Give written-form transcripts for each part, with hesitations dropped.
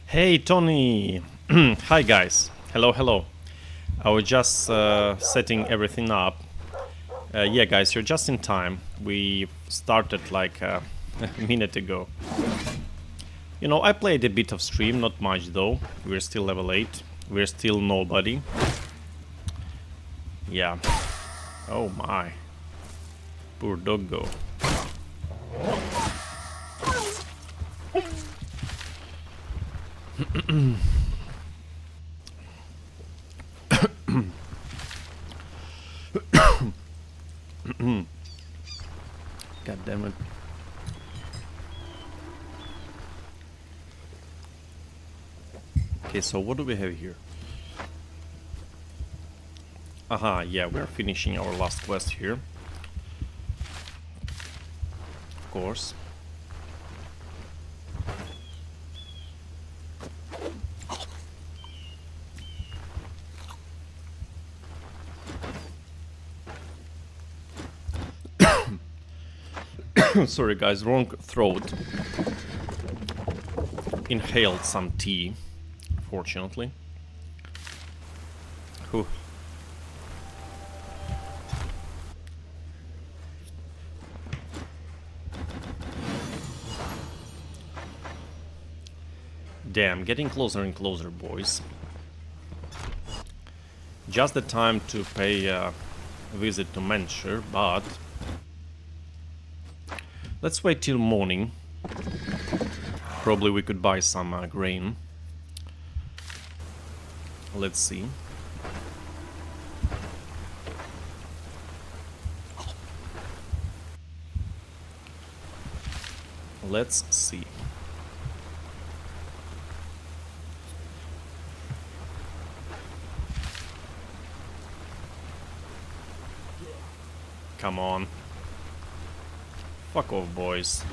Hey Tony! Hi guys. Hello, hello. I was just setting everything up. Yeah guys, you're just in time. We started like a minute ago. You know, I played a bit of stream, not much though. We're still level 8. We're still nobody. Yeah. Oh my. Poor doggo. God damn it. Okay, so what do we have here? Aha, yeah, we're finishing our last quest here. Of course. Sorry guys, wrong throat. Inhaled some tea, fortunately. Whew. Damn, getting closer and closer, boys. Just the time to pay a visit to Menshire, but let's wait till morning. Probably we could buy some grain. Let's see. Let's see. Come on. Fuck off, boys.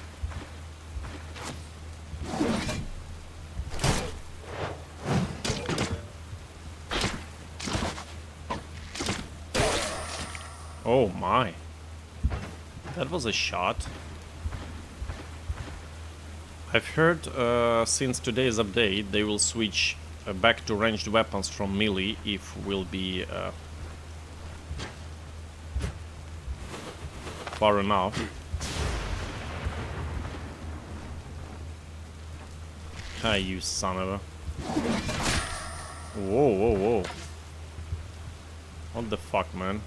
Oh my. That was a shot. I've heard since today's update they will switch back to ranged weapons from melee if we'll be far enough. Hi, you son of a... Whoa, whoa, whoa. What the fuck, man?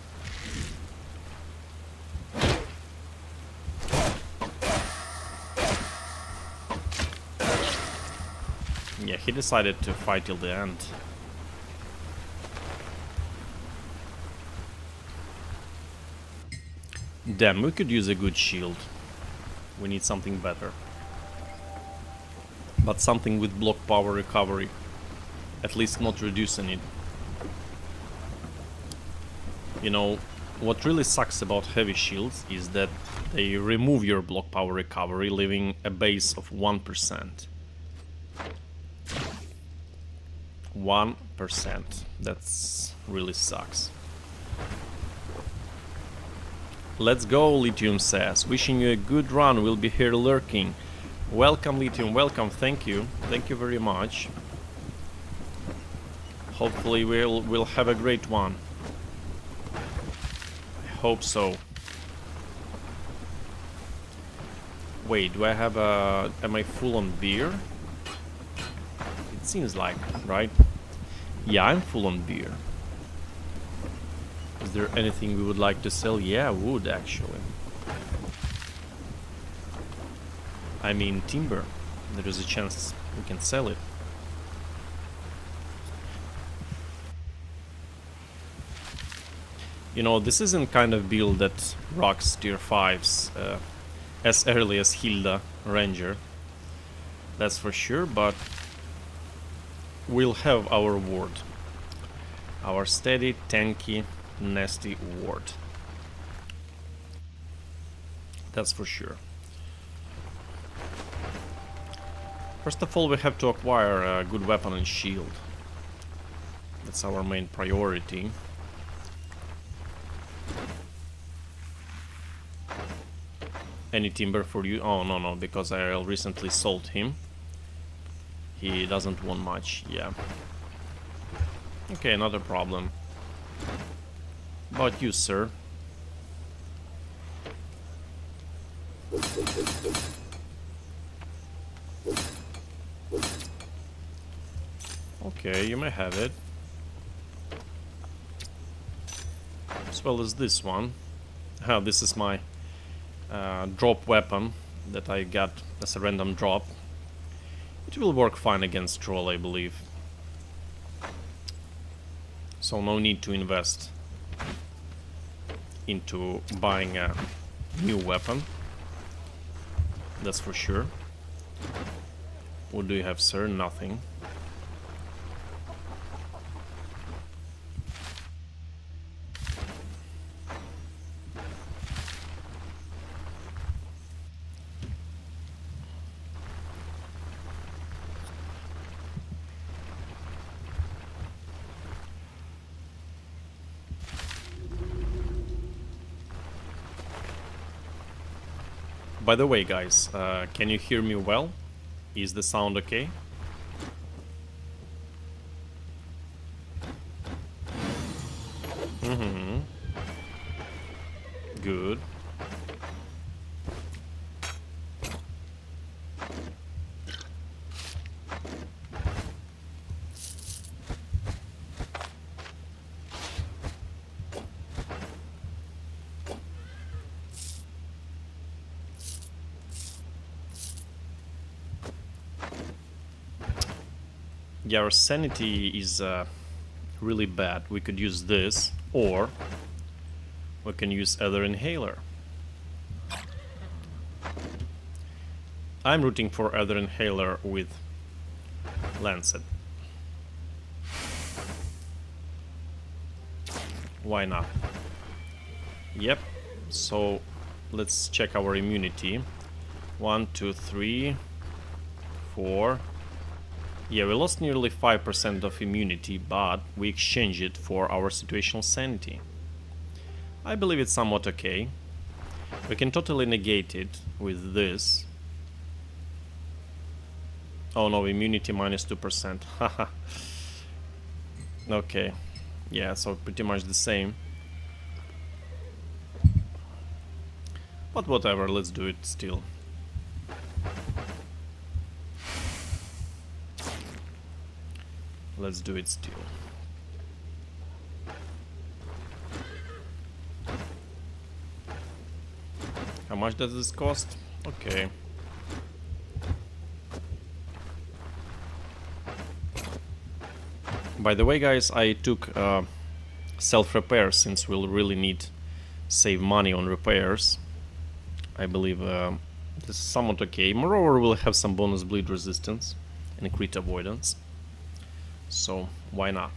Yeah, he decided to fight till the end. Damn, we could use a good shield. We need something better. But something with block power recovery. At least not reducing it. You know, what really sucks about heavy shields is that they remove your block power recovery, leaving a base of 1%. 1%. That's really sucks. Let's go, Lithium says. Wishing you a good run, we'll be here lurking. Welcome, Lithium, welcome, thank you. Thank you very much. Hopefully we'll have a great one. I hope so. Wait, do I have a... am I full on beer? It Seems like, right? Yeah, I'm full on beer. Is there anything we would like to sell? Yeah, wood actually. I mean timber. There is a chance we can sell it. You know, this isn't kind of build that rocks tier 5s as early as Hilda Ranger. That's for sure, but we'll have our ward. Our steady, tanky, nasty ward. That's for sure. First of all, we have to acquire a good weapon and shield. That's our main priority. Any timber for you? Oh, no, because I recently sold him. He doesn't want much, yeah. Okay, another problem. About you, sir. Okay, you may have it. As well as this one. This is my drop weapon that I got as a random drop. It will work fine against troll, I believe. So no need to invest into buying a new weapon. That's for sure. What do you have, sir? Nothing. By the way, guys, can you hear me well? Is the sound okay? Mm-hmm. Good. Yeah, our sanity is really bad. We could use this, or we can use other inhaler. I'm rooting for other inhaler with Lancet. Why not? Yep. So let's check our immunity. 1, 2, 3, 4. Yeah, we lost nearly 5% of immunity, but we exchanged it for our situational sanity. I believe it's somewhat okay. We can totally negate it with this. Oh no, immunity minus 2%. Haha. Okay. Yeah, so pretty much the same. But whatever, let's do it still. Let's do it still. How much does this cost? Okay. By the way, guys, I took self-repair since we'll really need save money on repairs. I believe this is somewhat okay. Moreover, we'll have some bonus bleed resistance and crit avoidance. So why not?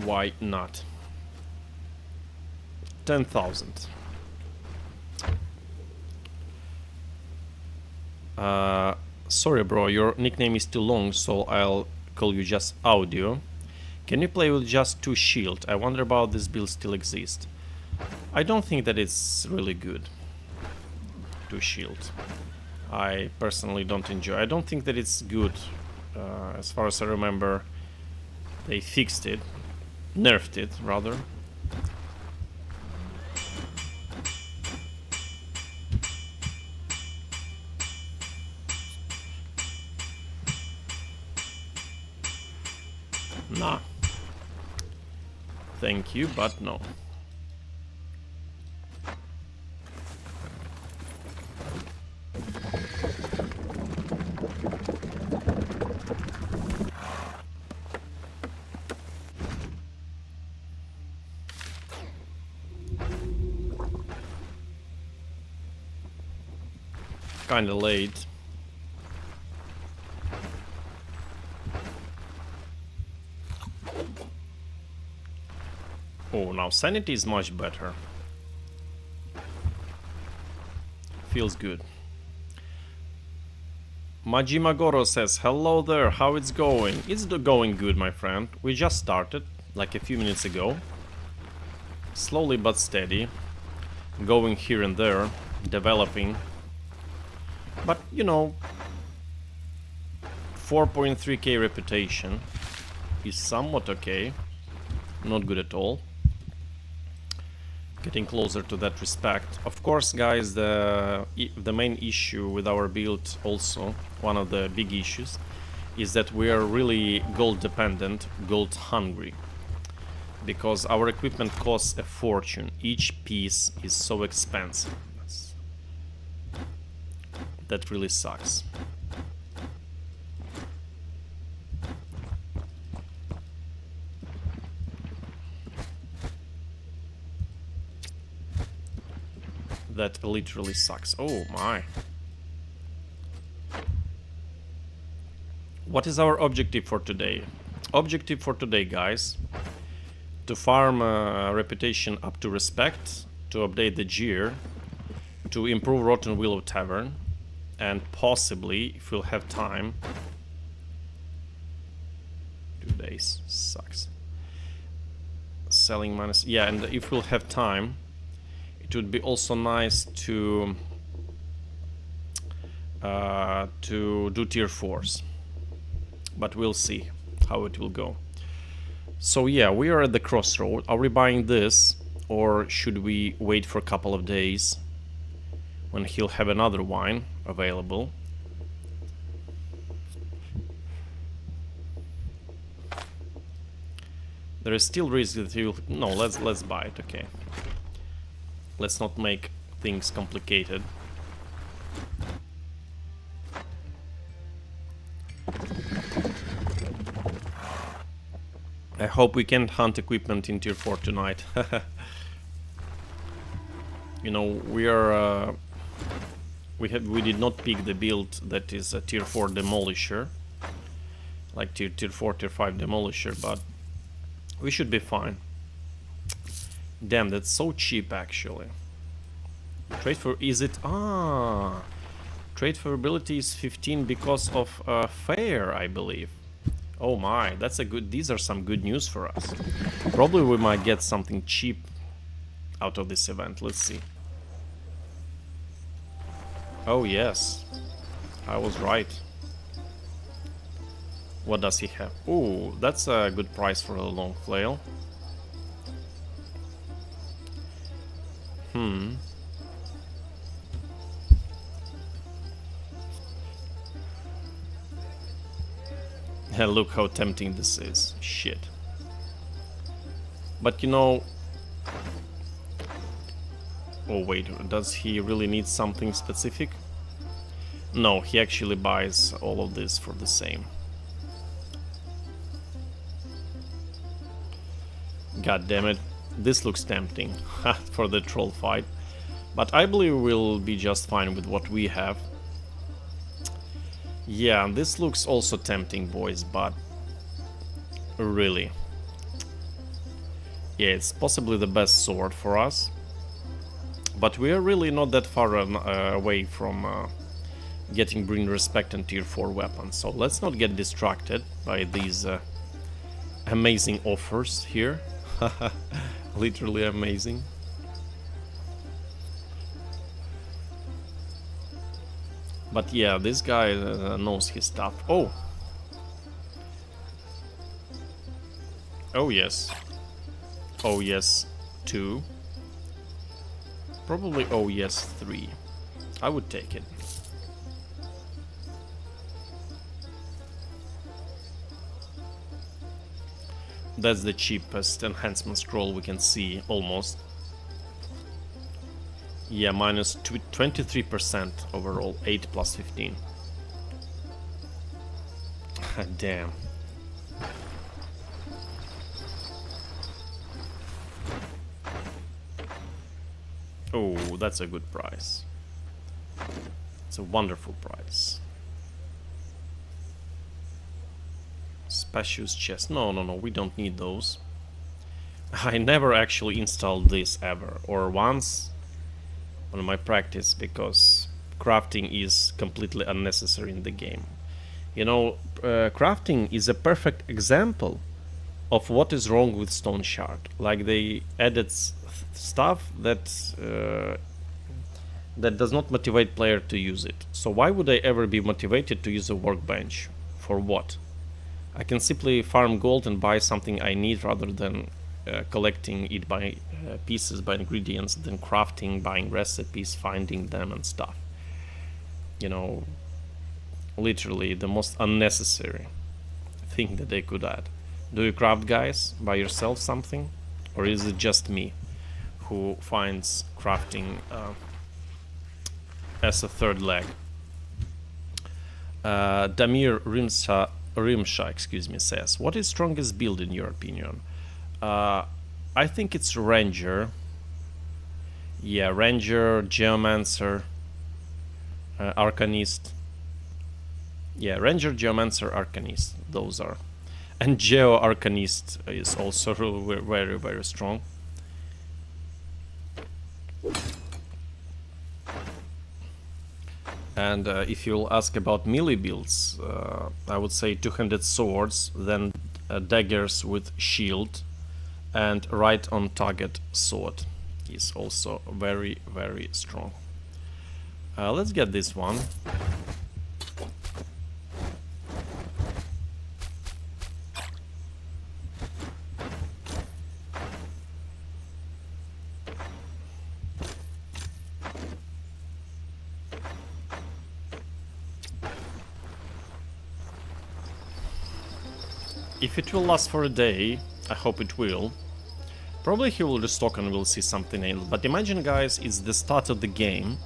Why not? 10,000. Sorry, bro, your nickname is too long, so I'll call you just Audio. Can you play with just 2 shield? I wonder about this build still exists. I don't think that it's really good. 2 shield. I personally don't enjoy. I don't think that it's good. As far as I remember, they fixed it, nerfed it rather. Nah. Thank you, but no. Kinda late. Oh, now sanity is much better. Feels good. Majimagoro says, hello there, how it's going? It's going good, my friend. We just started, like a few minutes ago. Slowly but steady. Going here and there, developing. But, you know, 4.3k reputation is somewhat okay. Not good at all. Getting closer to that respect. Of course, guys, the main issue with our build, also one of the big issues, is that we are really gold dependent, gold hungry, because our equipment costs a fortune. Each piece is so expensive. That really sucks. That literally sucks. Oh my. What is our objective for today? Objective for today, guys, to farm reputation up to respect, to update the gear, to improve Rotten Willow Tavern, and possibly, if we'll have time... 2 days sucks. Selling minus... Yeah, and if we'll have time, it would be also nice to do tier 4s. But we'll see how it will go. So yeah, we are at the crossroad. Are we buying this, or should we wait for a couple of days when he'll have another wine available? There is still risk that he'll... No, let's buy it, okay. Let's not make things complicated. I hope we can hunt equipment in tier 4 tonight. You know, we are... we did not pick the build that is a tier 4 demolisher. Like tier 4, tier 5 demolisher, but we should be fine. Damn, that's so cheap actually. Trade for... is it... Ah! Trade favorability is 15 because of fair, I believe. Oh my, that's a good... These are some good news for us. Probably we might get something cheap out of this event. Let's see. Oh yes, I was right. What does he have? Oh, that's a good price for a long flail. Look how tempting this is. Shit. But you know... Oh wait, does he really need something specific? No, he actually buys all of this for the same. God damn it. This looks tempting for the troll fight. But I believe we'll be just fine with what we have. Yeah, this looks also tempting, boys, but... really. Yeah, it's possibly the best sword for us. But we are really not that far away from getting Bring Respect and tier 4 weapons. So let's not get distracted by these amazing offers here. Literally amazing. But yeah, this guy knows his stuff. Oh! Oh yes. Oh yes 2. Probably oh yes 3. I would take it. That's the cheapest enhancement scroll we can see, almost. Yeah, minus 23% overall, 8 plus 15. Damn. Oh, that's a good price. It's a wonderful price. Spacious chest. No, we don't need those. I never actually installed this ever, or once on my practice, because crafting is completely unnecessary in the game. You know, crafting is a perfect example of what is wrong with Stoneshard. Like, they added stuff that that does not motivate player to use it. So why would I ever be motivated to use a workbench? For what? I can simply farm gold and buy something I need rather than collecting it by pieces, by ingredients, then crafting, buying recipes, finding them and stuff. You know, literally the most unnecessary thing that they could add. Do you craft, guys, by yourself something? Or is it just me who finds crafting as a third leg? Damir Rimsha, excuse me, says, what is strongest build in your opinion? I think it's Ranger. Yeah, Ranger, Geomancer, Arcanist. Yeah, Ranger, Geomancer, Arcanist. Those are. And Geo Arcanist is also very, very strong. And if you'll ask about melee builds, I would say two-handed swords, then daggers with shield, and right on target sword is also very, very strong. Let's get this one. If it will last for a day, I hope it will. Probably he will restock and we'll see something else. But imagine, guys, it's the start of the game,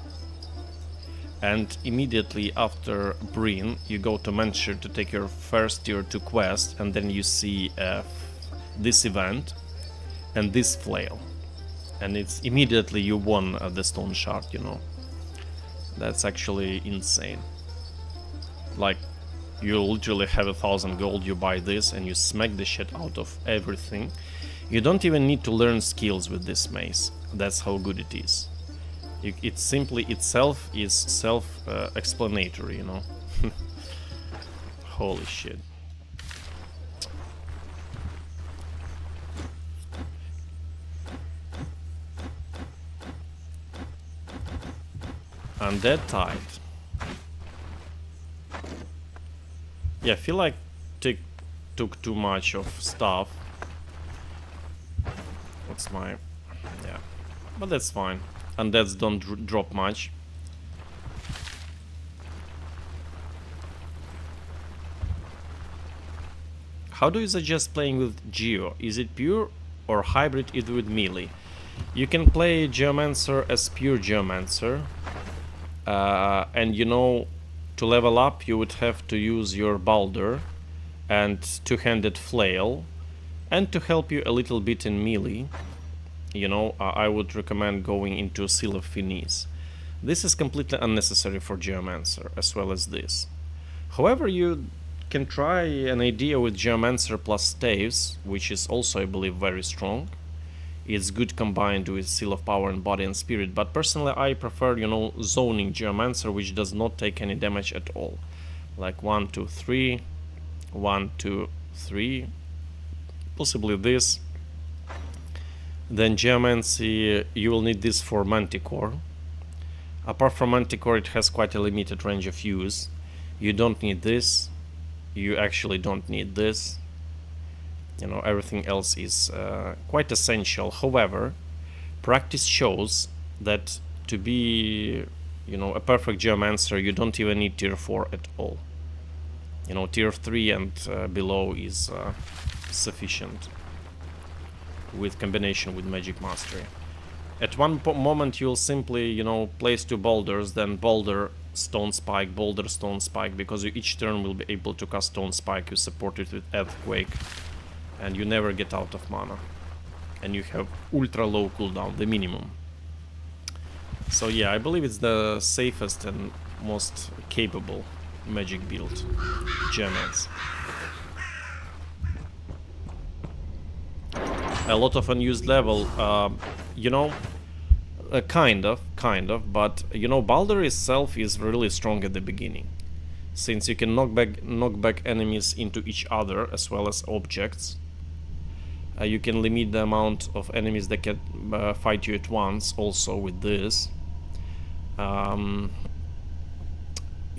and immediately after Breen, you go to Manchester to take your first tier 2 quest, and then you see this event and this flail. And it's immediately you won the Stoneshard, you know. That's actually insane. Like, you literally have 1,000 gold, you buy this and you smack the shit out of everything. You don't even need to learn skills with this mace. That's how good it is. It simply itself is self-explanatory, you know. Holy shit. Undead Tide. Yeah, I feel like took too much of stuff. What's my... yeah. But that's fine. Undeads don't drop much. How do you suggest playing with Geo? Is it pure or hybrid either with melee? You can play Geomancer as pure Geomancer. And you know, to level up you would have to use your Balder and two-handed flail, and to help you a little bit in melee, you know, I would recommend going into Seal of Finis. This is completely unnecessary for Geomancer, as well as this. However, you can try an idea with Geomancer plus Staves, which is also, I believe, very strong. It's good combined with Seal of Power and Body and Spirit, but personally I prefer, you know, zoning Geomancer, which does not take any damage at all. Like 1, 2, 3, 1, 2, 3, possibly this. Then Geomancy, you will need this for Manticore. Apart from Manticore, it has quite a limited range of use. You don't need this. You actually don't need this. You know, everything else is quite essential. However, practice shows that to be, you know, a perfect Geomancer, you don't even need tier 4 at all. You know, tier 3 and below is sufficient. with combination with Magic Mastery. At one moment you'll simply, you know, place 2 boulders, then boulder, stone spike, boulder, stone spike, because you each turn will be able to cast stone spike. You support it with earthquake, and you never get out of mana. And you have ultra low cooldown, the minimum. So yeah, I believe it's the safest and most capable magic build. Gems. A lot of unused level, you know, kind of, but you know, Baldur itself is really strong at the beginning, since you can knock back enemies into each other as well as objects. You can limit the amount of enemies that can fight you at once also with this. In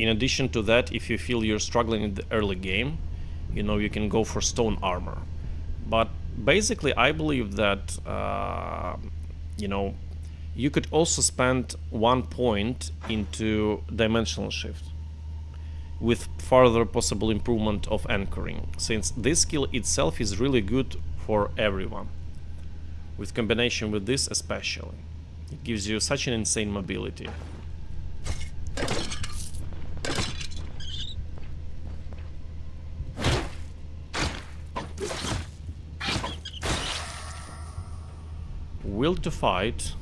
addition to that, if you feel you're struggling in the early game, you know, you can go for stone armor. But basically I believe that you know, you could also spend 1 point into dimensional shift with further possible improvement of anchoring, since this skill itself is really good for everyone, with combination with this especially. It gives you such an insane mobility. Will to fight.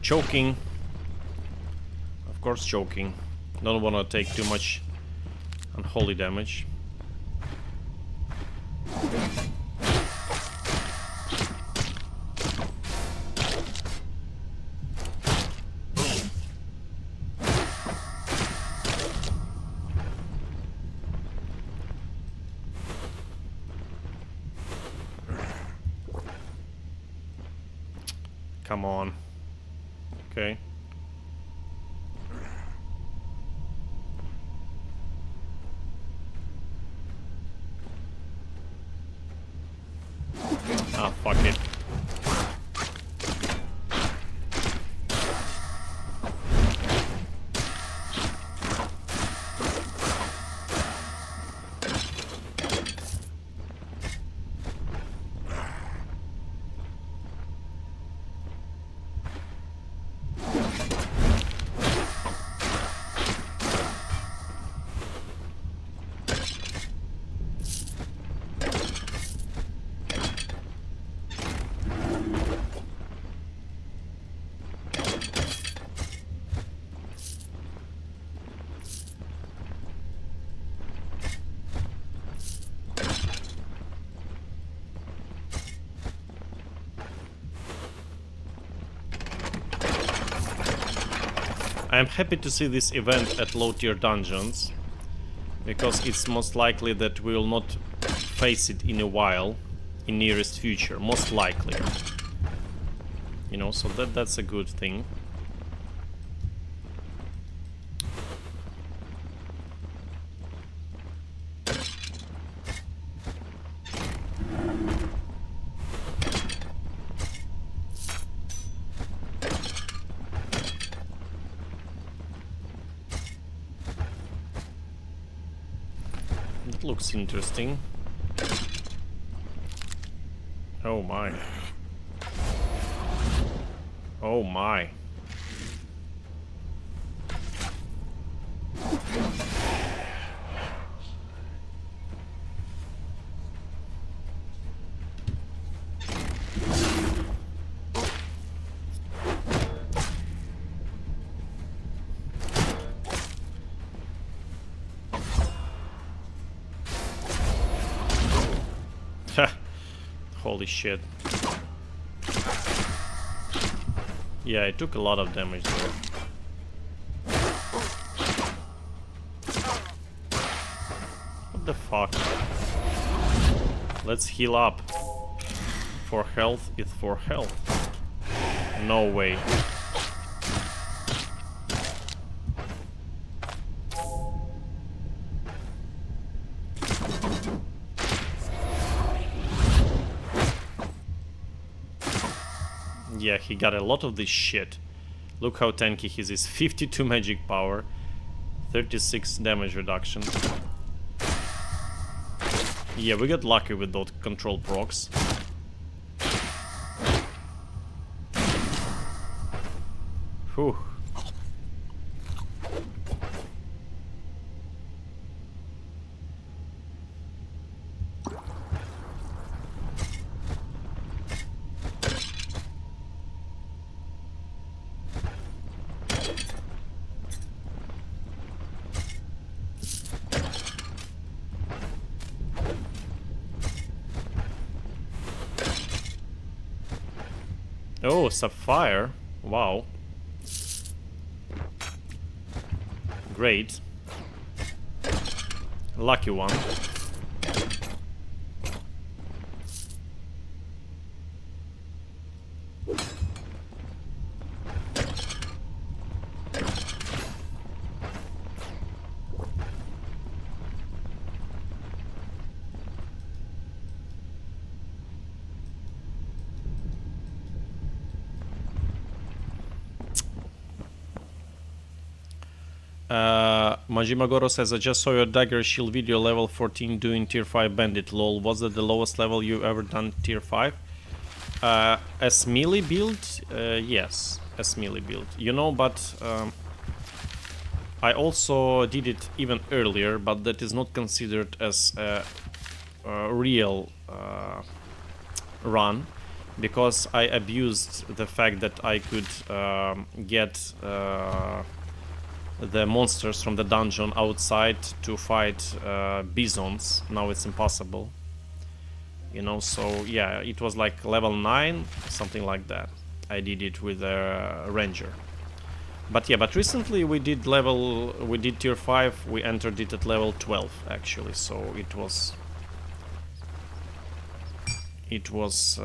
Choking. Of course choking. Don't wanna take too much unholy damage. Come on. Okay. Ah, fuck it. I am happy to see this event at low tier dungeons, because it's most likely that we will not face it in a while, in nearest future, most likely. You know, so that's a good thing. It looks interesting. Oh my. Oh my. Holy shit. Yeah, it took a lot of damage there. What the fuck? Let's heal up. For health is for health. No way. Yeah, he got a lot of this shit. Look how tanky he is. 52 magic power, 36 damage reduction. Yeah, we got lucky with those control procs. Whew. Oh, Sapphire. Wow. Great. Lucky one. Majimagoro says, I just saw your dagger shield video level 14 doing tier 5 bandit. Lol, was that the lowest level you ever done tier 5? As melee build? Yes, as melee build. You know, but I also did it even earlier, but that is not considered as a real run, because I abused the fact that I could get the monsters from the dungeon outside to fight bisons. Now it's impossible, you know. So yeah, it was like level 9, something like that. I did it with a ranger. But yeah, but recently we did tier 5. We entered it at level 12 actually, so it was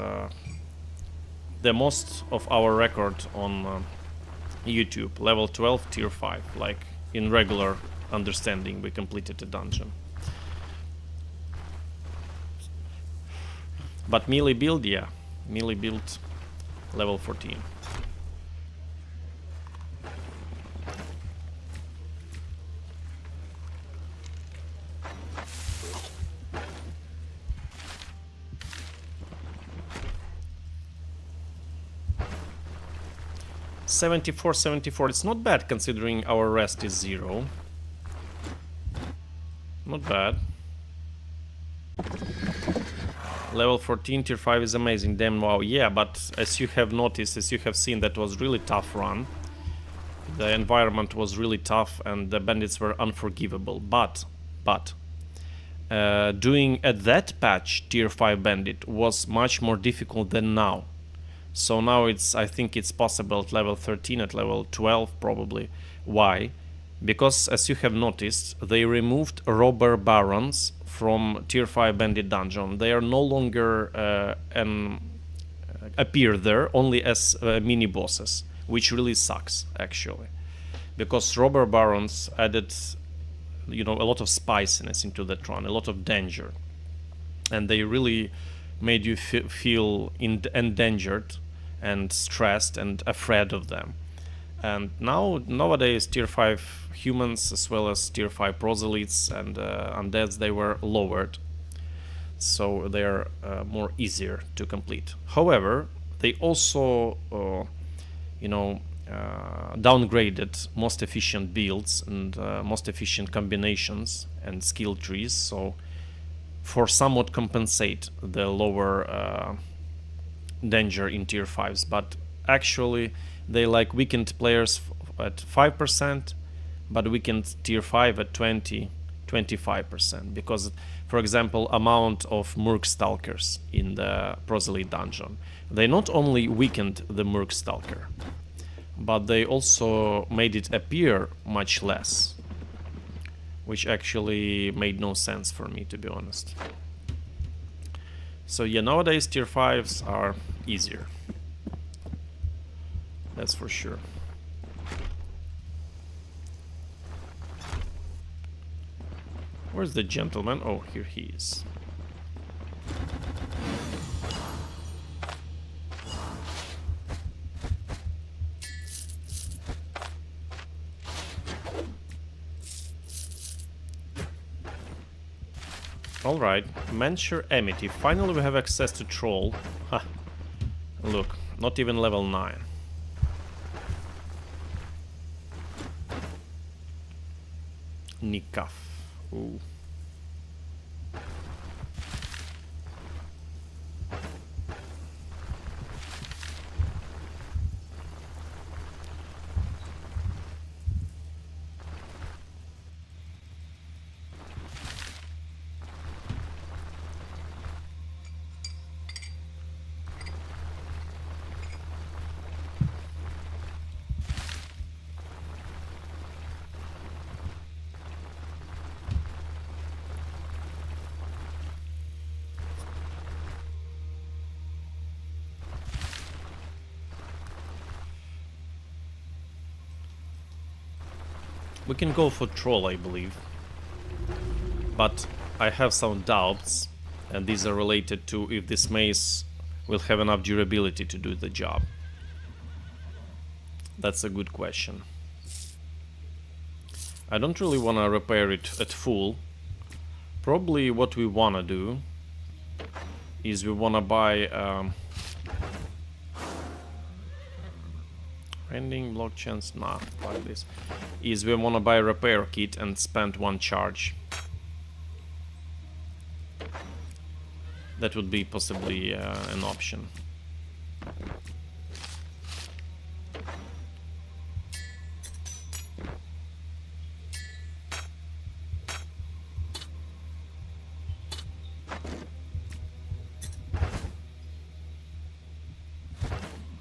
the most of our record on YouTube, level 12, tier 5, like in regular understanding we completed the dungeon. But melee build, yeah, melee build level 14. $74. It's not bad considering our rest is 0. Not bad. Level 14, tier 5 is amazing. Damn, wow. Yeah, but as you have noticed, as you have seen, that was really tough run. The environment was really tough and the bandits were unforgivable. But doing at that patch tier 5 bandit was much more difficult than now. So now I think it's possible at level 13, at level 12 probably. Why? because, as you have noticed, they removed robber barons from tier 5 bandit dungeon. They are no longer appear there, only as mini bosses, which really sucks actually, because robber barons added, a lot of spiciness into that run, a lot of danger, and they really made you feel endangered and stressed and afraid of them. And nowadays tier 5 humans as well as tier 5 proselytes and undeads, they were lowered, so they are more easier to complete. However, they also downgraded most efficient builds and most efficient combinations and skill trees, so for somewhat compensate the lower danger in tier 5s, but actually they like weakened players at 5%, but weakened tier 5 at 20-25%, because, for example, amount of Merc Stalkers in the Proselyte dungeon, they not only weakened the Merc Stalker, but they also made it appear much less, which actually made no sense for me, to be honest. So yeah, nowadays tier 5s are easier, that's for sure. Where's the gentleman? Oh, here he is. Alright, Menture Amity. Finally we have access to Troll. Ha! Look, not even level 9. Nikaf. Ooh. We can go for Troll, I believe. But I have some doubts, and these are related to if this mace will have enough durability to do the job. That's a good question. I don't really want to repair it at full. Probably what we want to do is we want to buy ending block chance, nah, like this. Is we want to buy a repair kit and spend 1 charge. That would be possibly an option.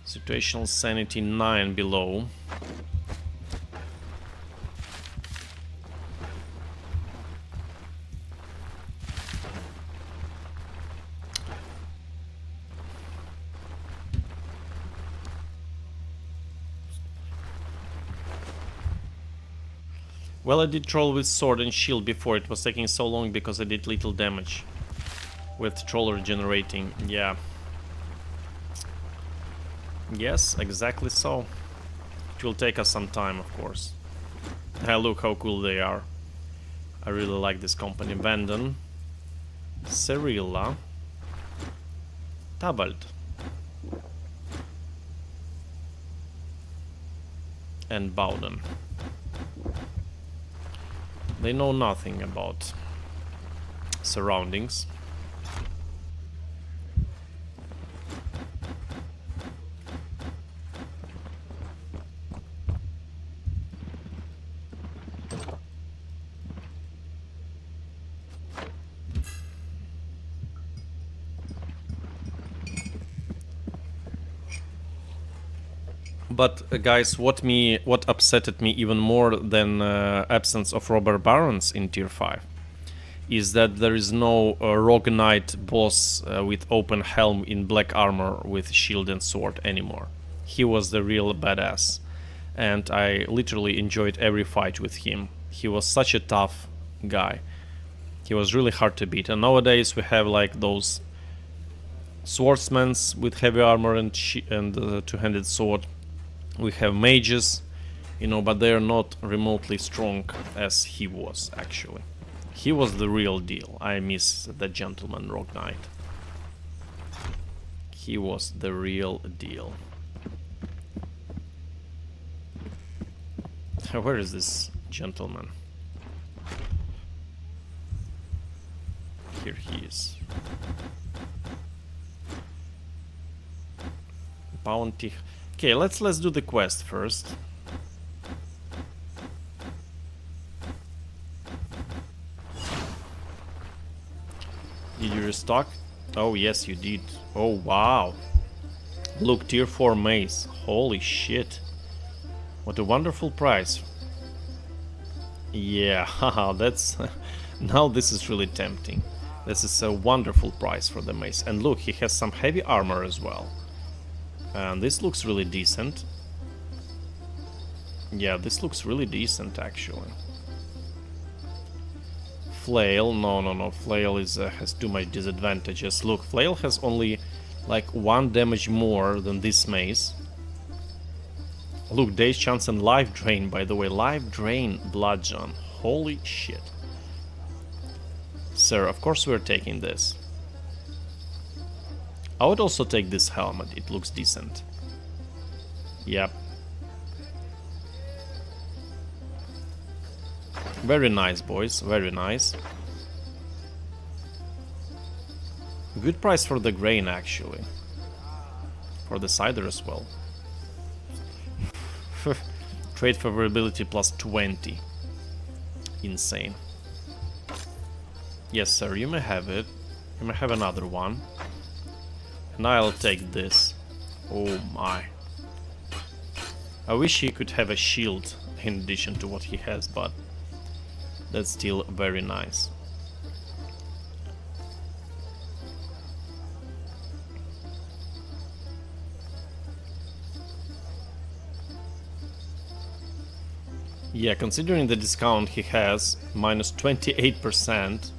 Situational sanity 9 below. Well, I did troll with sword and shield before. It was taking so long because I did little damage with troll regenerating. Yeah. Yes, exactly so. It will take us some time, of course. Hey, look how cool they are. I really like this company. Vanden, Cerilla, Tabald, and Bowden. They know nothing about surroundings. But guys, what upsetted me even more than absence of robber barons in tier 5 is that there is no rogue knight boss with open helm in black armor with shield and sword anymore. He was the real badass, and I literally enjoyed every fight with him. He was such a tough guy. He was really hard to beat, and nowadays we have like those swordsmen with heavy armor and two-handed sword. We have mages, you know, but they are not remotely strong as he was actually. He was the real deal. I miss the gentleman rogue knight. He was the real deal. Where is this gentleman? Here he is. Bounty. Okay, let's do the quest first. Did you restock? Oh yes, you did. Oh wow. Look, tier 4 mace. Holy shit. What a wonderful price. Yeah, haha, that's... Now this is really tempting. This is a wonderful price for the mace. And look, he has some heavy armor as well. And this looks really decent. Yeah, this looks really decent actually. Flail, no, flail is has too much disadvantages. Look, flail has only like 1 damage more than this mace. Look, days chance and life drain, by the way. Life drain bludgeon. Holy shit. Sir, of course we're taking this. I would also take this helmet, it looks decent. Yep. Very nice, boys, very nice. Good price for the grain, actually. For the cider as well. Trade favorability plus 20. Insane. Yes, sir, you may have it. You may have another one. And I'll take this. Oh my. I wish he could have a shield in addition to what he has, but that's still very nice. Yeah, considering the discount he has, minus 28%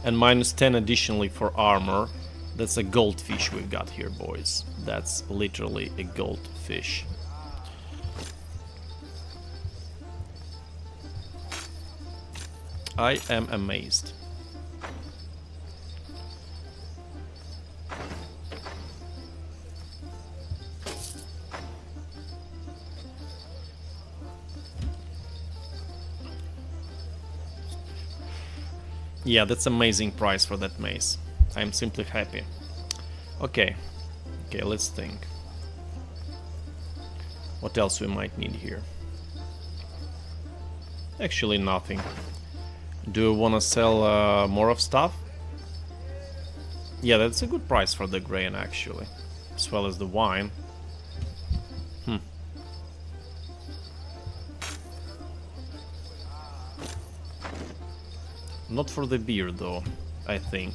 and minus 10 additionally for armor, that's a goldfish we've got here, boys. That's literally a goldfish. I am amazed. Yeah, that's amazing price for that mace. I'm simply happy. Okay, let's think. What else we might need here? Actually, nothing. Do you want to sell more of stuff? Yeah, that's a good price for the grain, actually, as well as the wine. Not for the beer, though, I think.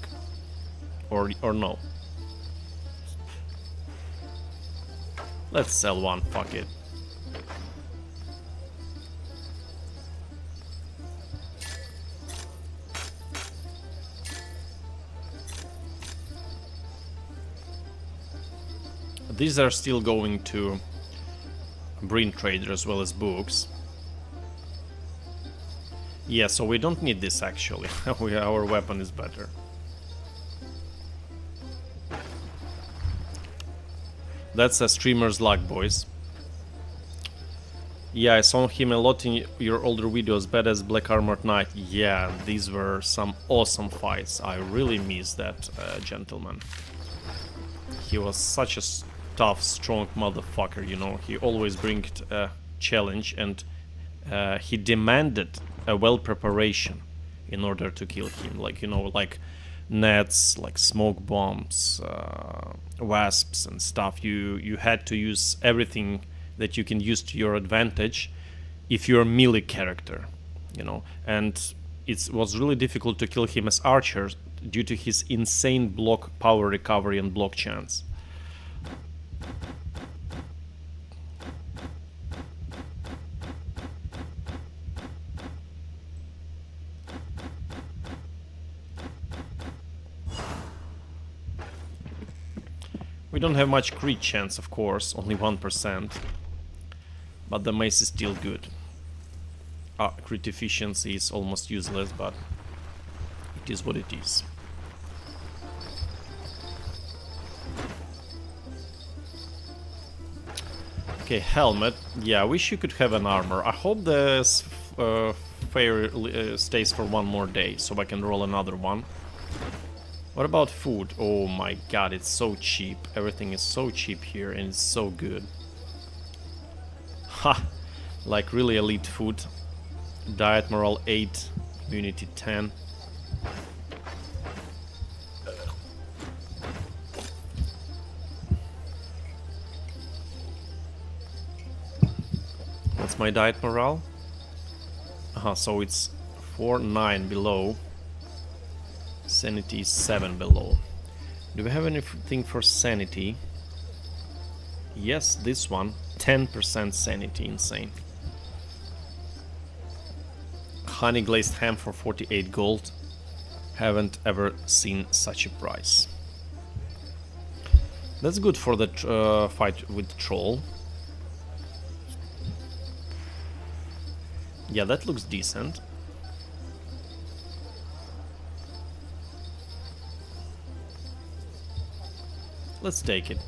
Or no. Let's sell one, fuck it. These are still going to Breen Trader as well as books. Yeah, so we don't need this actually. Our weapon is better. That's a streamer's luck, boys. Yeah, I saw him a lot in your older videos, badass Black Armored Knight. Yeah, these were some awesome fights. I really miss that gentleman. He was such a tough, strong motherfucker, you know. He always brought a challenge, and he demanded a well preparation in order to kill him. Like, you know, like nets like smoke bombs, wasps and stuff. You had to use everything that you can use to your advantage if you're a melee character, you know. And it was really difficult to kill him as archer due to his insane block power recovery and block chance. We don't have much crit chance, of course, only 1%. But the mace is still good. Crit efficiency is almost useless, but it is what it is. Okay, helmet. Yeah, I wish you could have an armor. I hope this fair stays for one more day, so I can roll another one. What about food? Oh my god, it's so cheap. Everything is so cheap here, and it's so good. Ha! Like really elite food. Diet morale 8, immunity 10. What's my diet morale? So it's 4, 9 below. Sanity is 7 below. Do we have anything for sanity? Yes, this one. 10% sanity, insane. Honey glazed ham for 48 gold. Haven't ever seen such a price. That's good for the fight with troll. Yeah, that looks decent. Let's take it.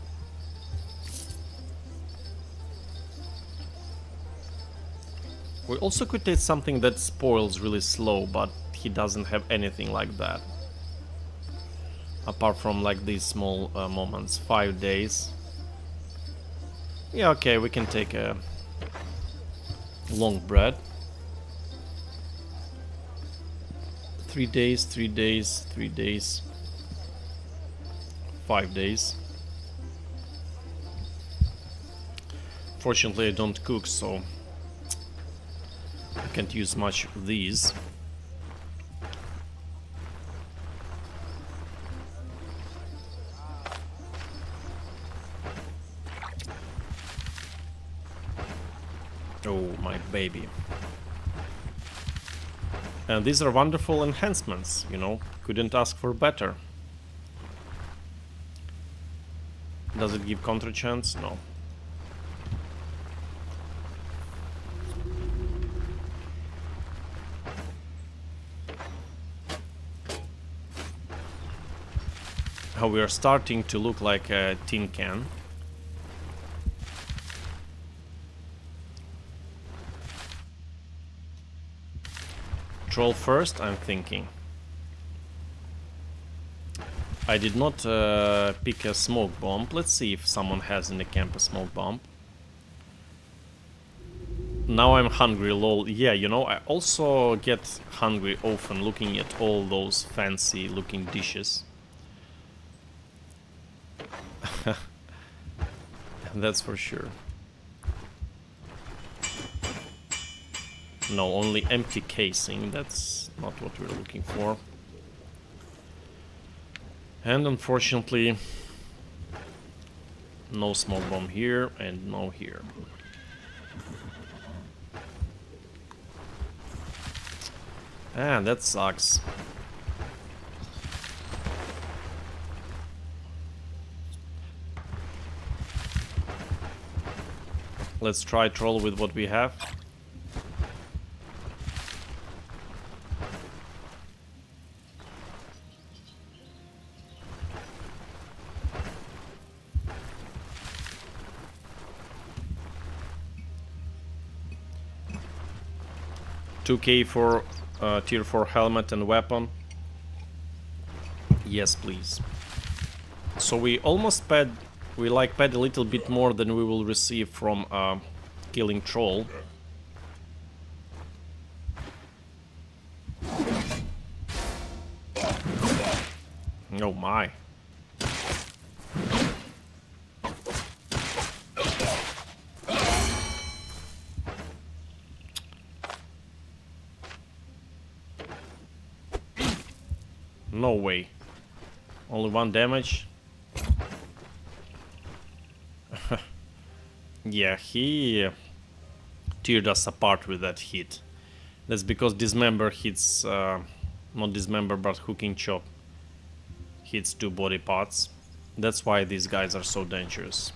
We also could take something that spoils really slow, but he doesn't have anything like that. Apart from like these small moments. 5 days. Yeah, okay, we can take a long bread. 3 days, 3 days, 3 days. 5 days. Fortunately, I don't cook, so I can't use much of these. Oh, my baby. And these are wonderful enhancements, you know, couldn't ask for better. Does it give counter chance? No. How we are starting to look like a tin can. Troll first, I'm thinking. I did not pick a smoke bomb. Let's see if someone has in the camp a smoke bomb. Now I'm hungry, lol. Yeah, you know, I also get hungry often looking at all those fancy looking dishes. That's for sure. No, only empty casing. That's not what we're looking for. And unfortunately, no smoke bomb here and no here. Ah, that sucks. Let's try troll with what we have. $2K for tier 4 helmet and weapon. Yes, please. So we almost paid, we like paid a little bit more than we will receive from killing troll. Oh my. No way. Only 1 damage. Yeah, he teared us apart with that hit. That's because Dismember hits, not Dismember but Hooking Chop hits 2 body parts. That's why these guys are so dangerous.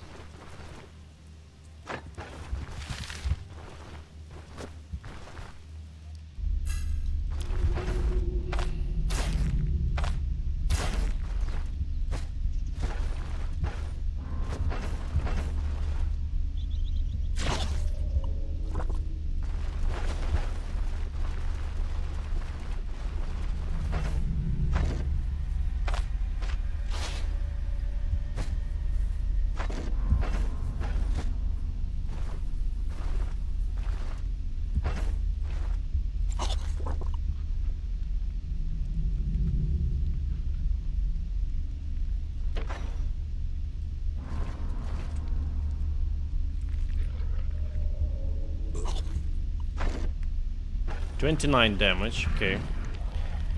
$29 damage, okay.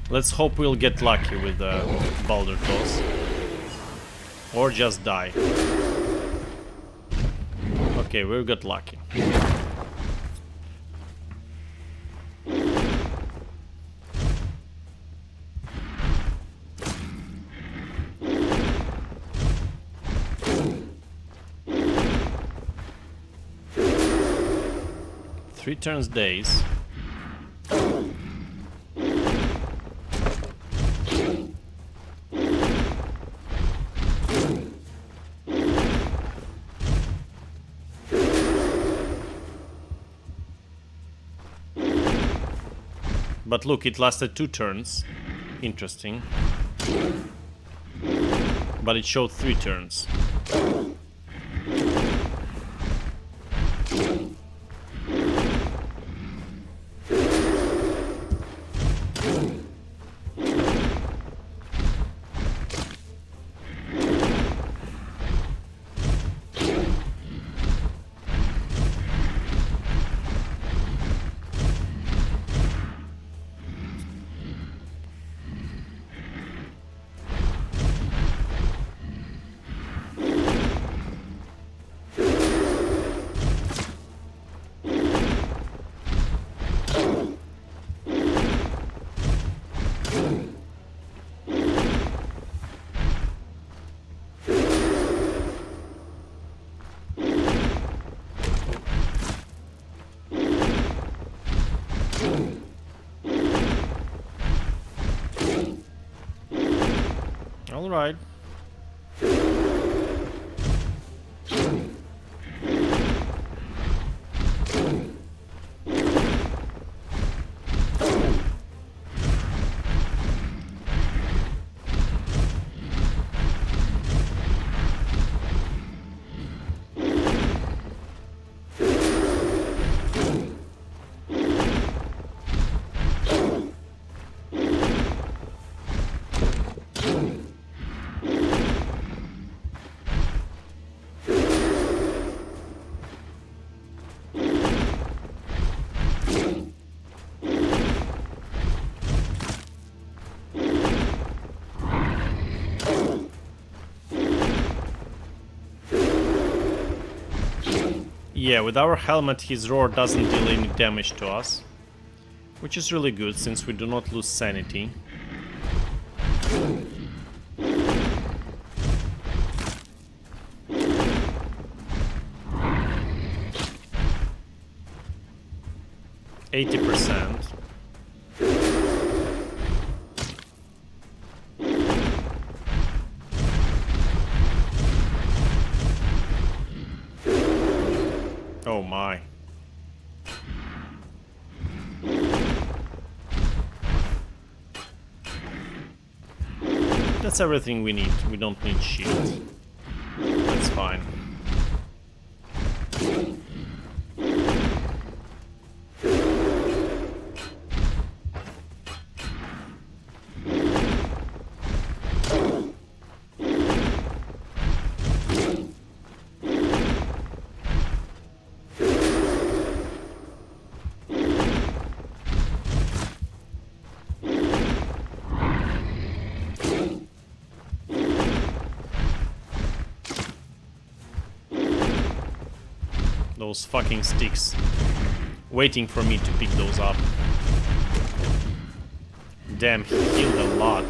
Let's hope we'll get lucky with the Boulder Toss. Or just die. Okay, we got lucky. Three turns days. But look, it lasted 2 turns. Interesting. But it showed 3 turns. All right. Yeah, with our helmet his roar doesn't deal any damage to us, which is really good since we do not lose sanity. %. Oh my. That's everything we need. We don't need shield. That's fine. Those fucking sticks. Waiting for me to pick those up. Damn, he healed a lot.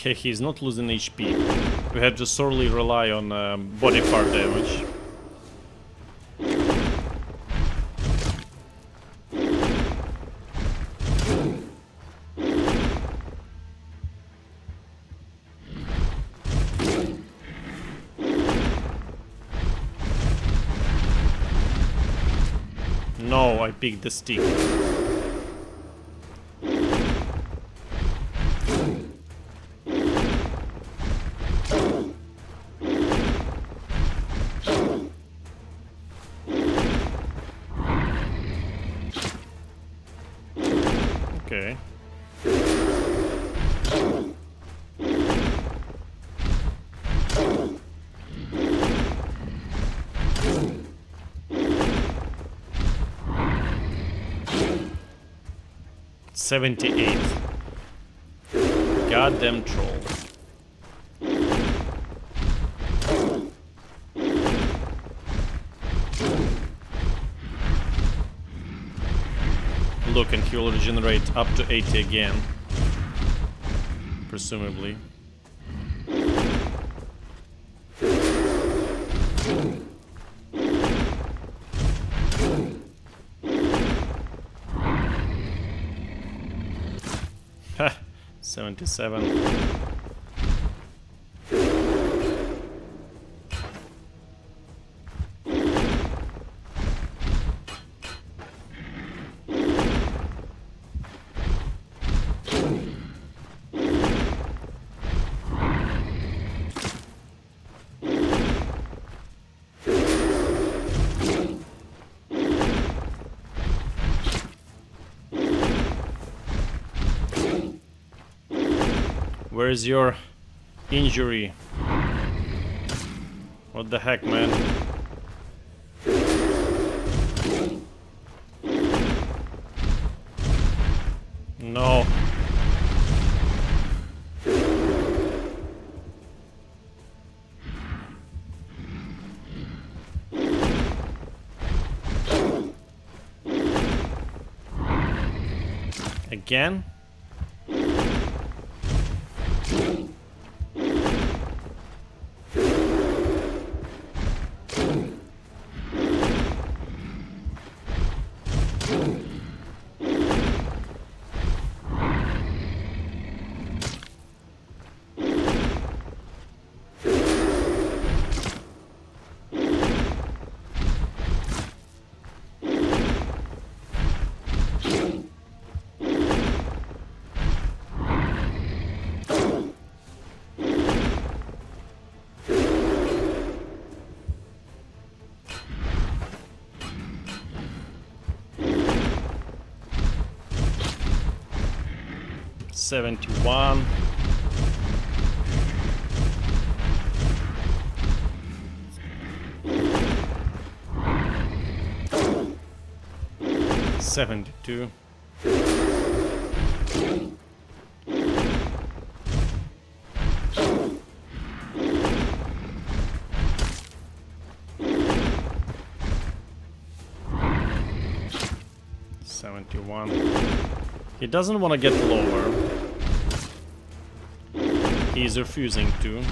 He's not losing HP. We have to sorely rely on body part damage. No, I picked the stick. Okay. $78. Goddamn troll. Look, and he will regenerate up to 80 again. Presumably. Ha! 77. Where's your injury? What the heck, man? No. Again? $71. $72. 71. He doesn't want to get lower. He's refusing to.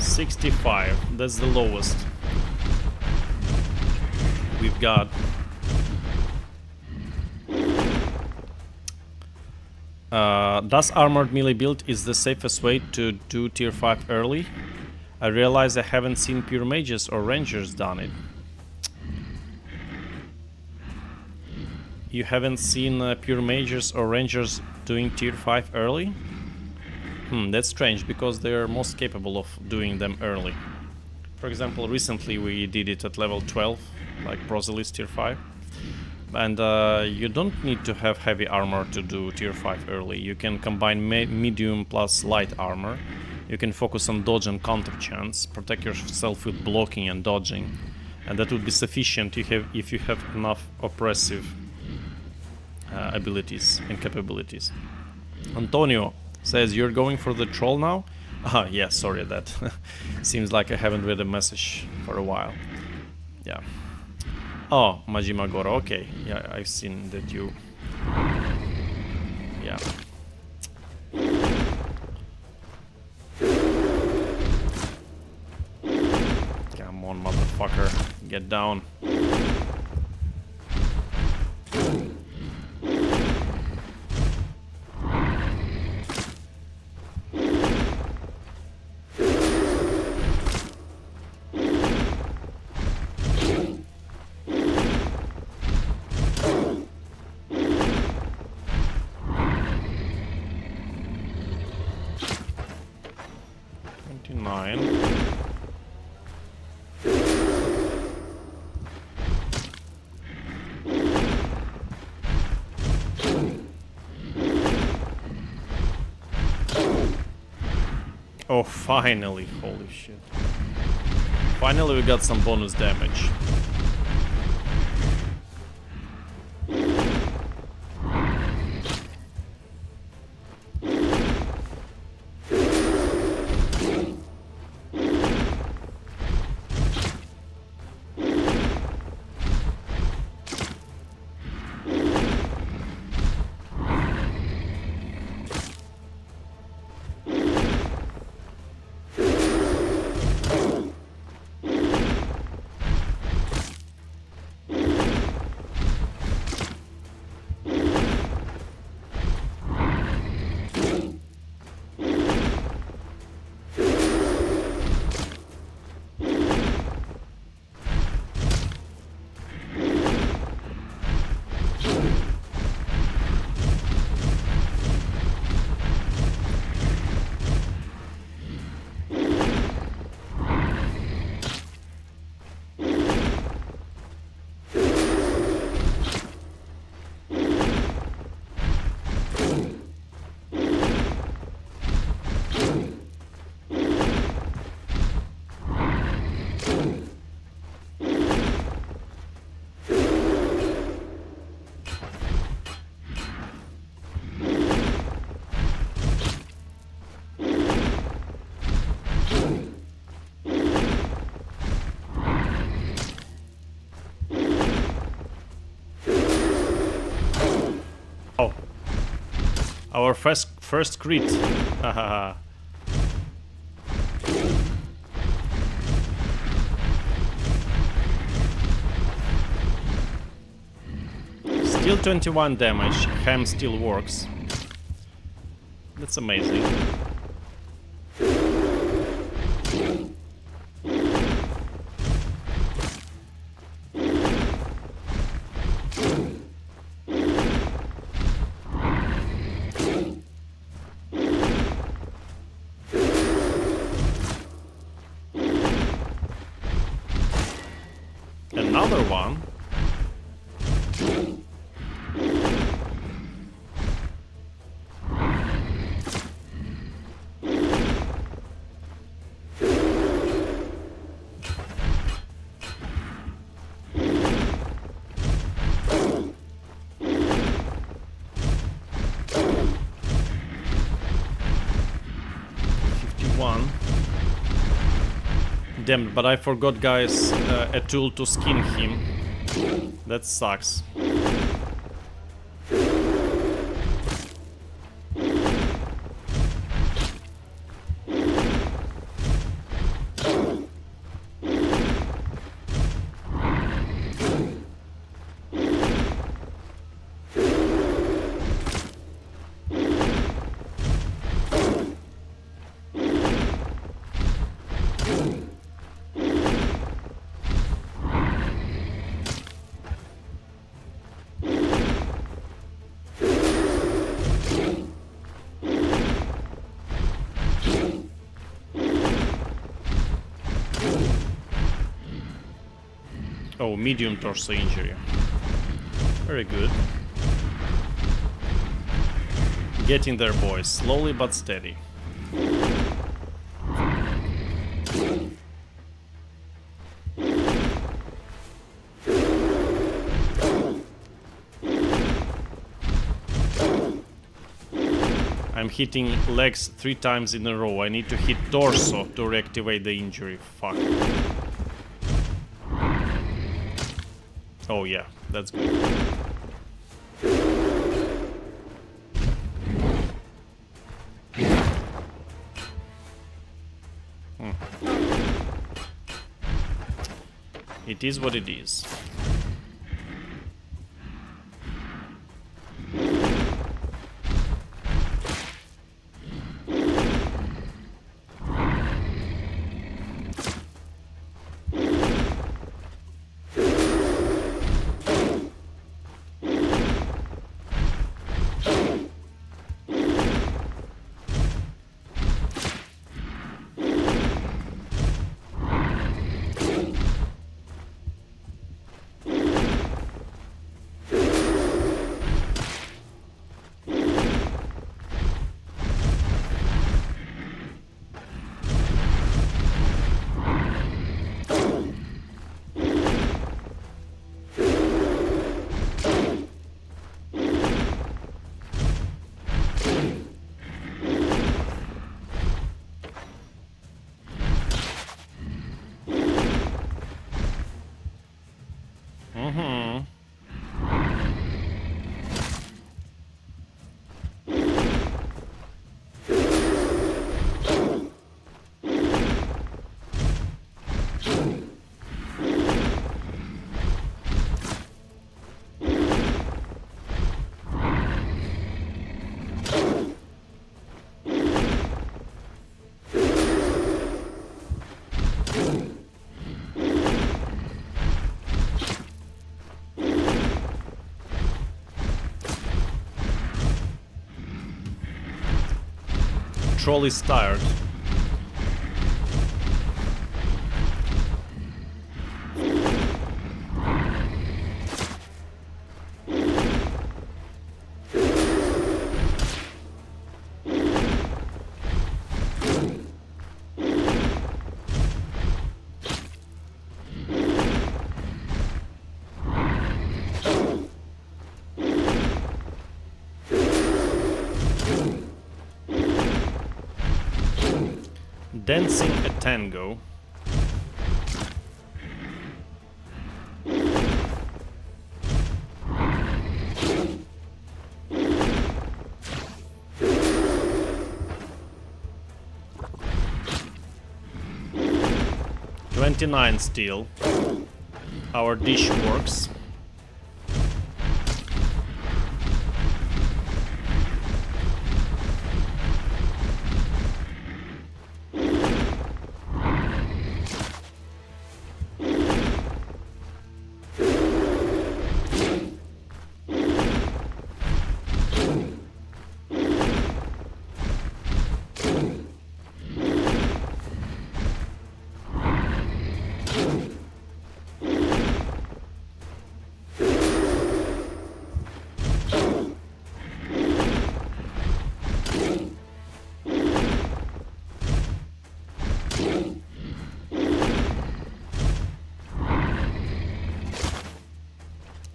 $65, that's the lowest we've got. Does armored melee build is the safest way to do tier 5 early? I realize I haven't seen pure mages or rangers done it. You haven't seen pure mages or rangers doing tier 5 early? That's strange, because they're most capable of doing them early. For example, recently we did it at level 12, like Proselys tier 5. And you don't need to have heavy armor to do tier 5 early. You can combine medium plus light armor. You can focus on dodge and counter chance, protect yourself with blocking and dodging. And that would be sufficient if you have enough oppressive abilities and capabilities. Antonio says, you're going for the troll now? Ah, yeah, sorry, that seems like I haven't read a message for a while. Yeah. Oh, Majima Goro, okay. Yeah, I've seen that you... Yeah. Come on, motherfucker. Get down. Oh, finally. Holy shit. Finally we got some bonus damage. Our first crit. Hahaha. Still 21 damage. Ham still works. That's amazing. Another one. one. Damn it, but I forgot, guys, a tool to skin him. That sucks. Oh, medium torso injury. Very good. Getting there, boys. Slowly but steady. I'm hitting legs 3 times in a row. I need to hit torso to reactivate the injury. Fuck. Oh yeah, that's good. It is what it is. Troll is tired. Dancing a tango. $29 still. Our dish works.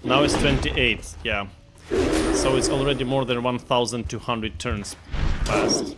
Now it's 28, yeah. So it's already more than 1,200 turns passed.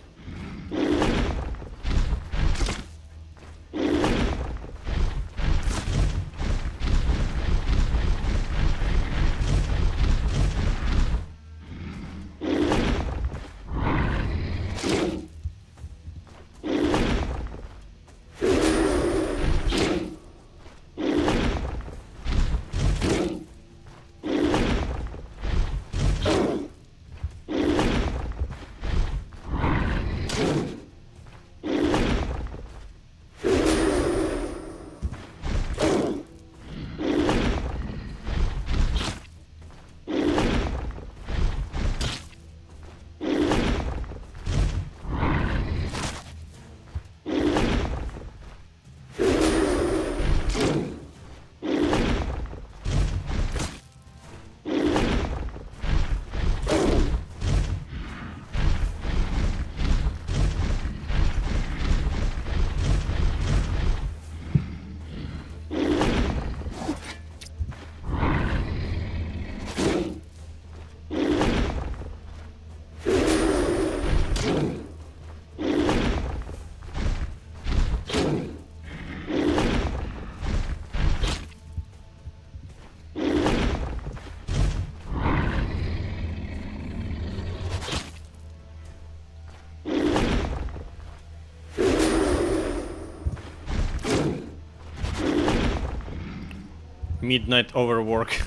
Midnight overwork.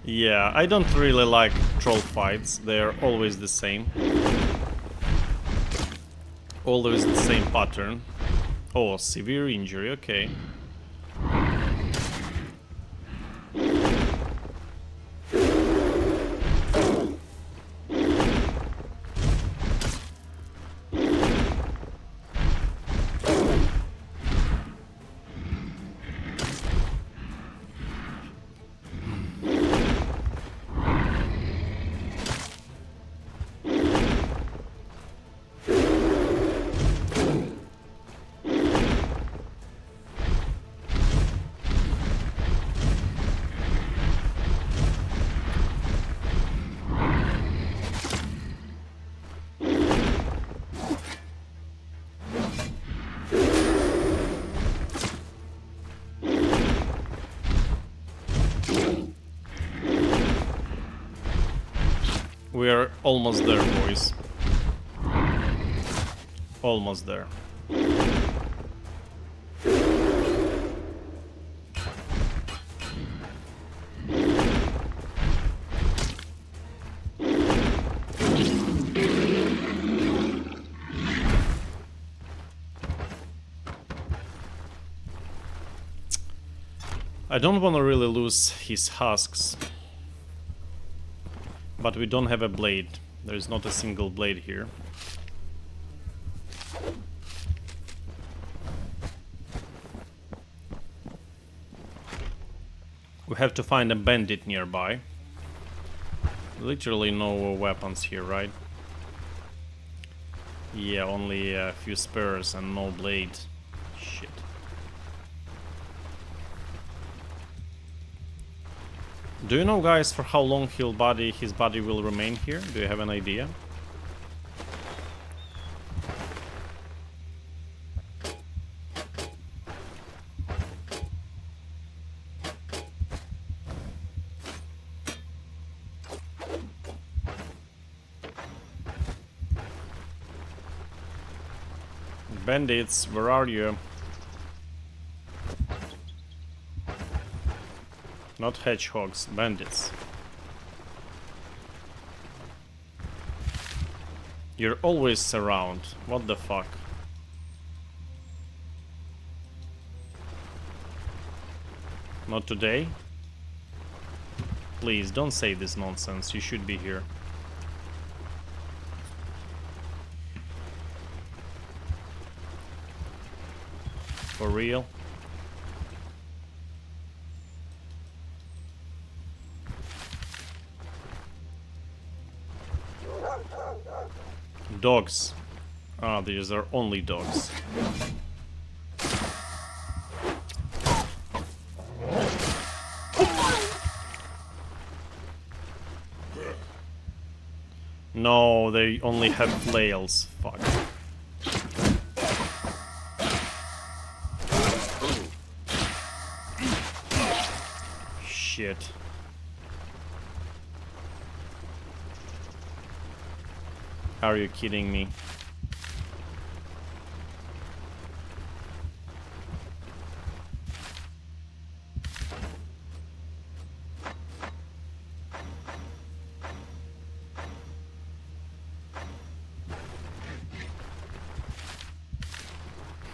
Yeah, I don't really like troll fights. They're always the same. Always the same pattern. Oh, severe injury, okay. We're almost there, boys. Almost there. I don't want to really lose his husks. But we don't have a blade. There is not a single blade here. We have to find a bandit nearby. Literally no weapons here, right? Yeah, only a few spears and no blade. Shit. Do you know, guys, for how long his body will remain here? Do you have an idea? Bandits, where are you? Not hedgehogs, bandits. You're always around. What the fuck? Not today? Please, don't say this nonsense. You should be here. For real? Dogs. Ah, these are only dogs. No, they only have flails. Fuck. Shit. Are you kidding me?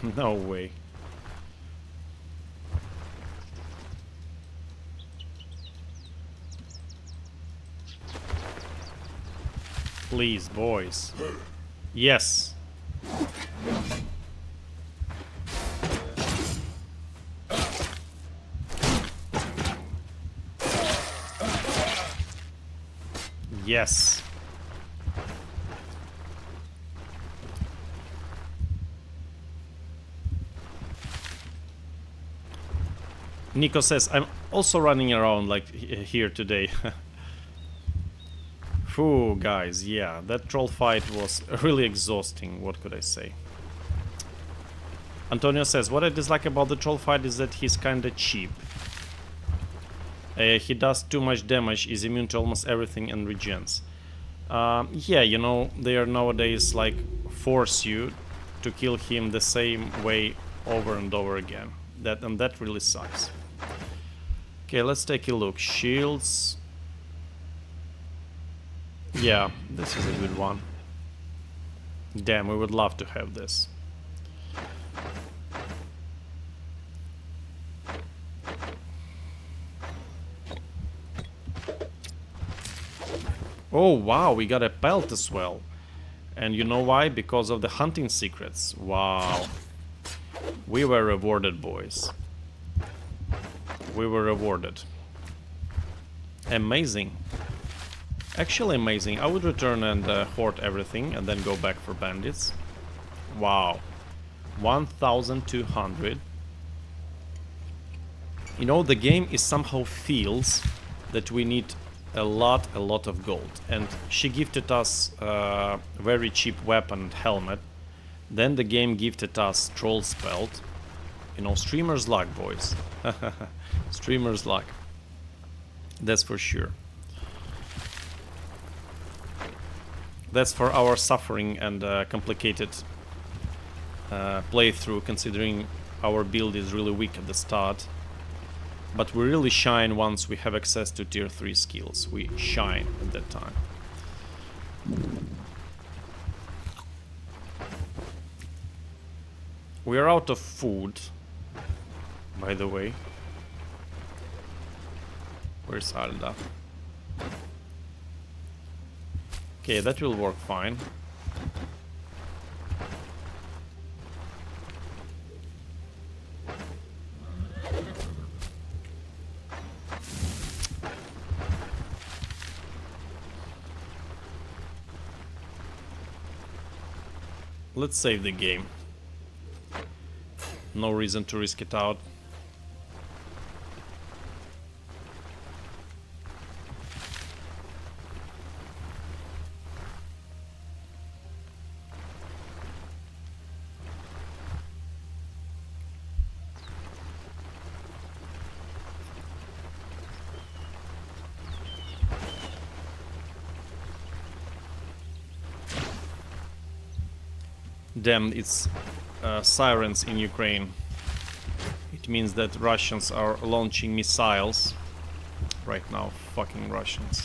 No way. Please, boys. Yes. Yes. Nico says, I'm also running around like here today. Phew, guys, yeah, that troll fight was really exhausting, what could I say? Antonio says, what I dislike about the troll fight is that he's kinda cheap. He does too much damage, is immune to almost everything and regens. Yeah, you know, they are nowadays like force you to kill him the same way over and over again. That really sucks. Okay, let's take a look. Shields. Yeah, this is a good one. Damn, we would love to have this. Oh wow, we got a pelt as well. And you know why? Because of the hunting secrets. Wow. We were rewarded, boys. We were rewarded. Amazing. Actually amazing. I would return and hoard everything and then go back for bandits. Wow. 1,200. You know, the game is somehow feels that we need a lot of gold. And she gifted us a very cheap weapon and helmet. Then the game gifted us Troll's Pelt. You know, streamer's luck, boys. Streamer's luck. That's for sure. That's for our suffering and complicated playthrough, considering our build is really weak at the start. But we really shine once we have access to tier 3 skills. We shine at that time. We are out of food, by the way. Where's Alda? Okay, that will work fine. Let's save the game. No reason to risk it out. Damn, it's sirens in Ukraine. It means that Russians are launching missiles right now. Fucking Russians.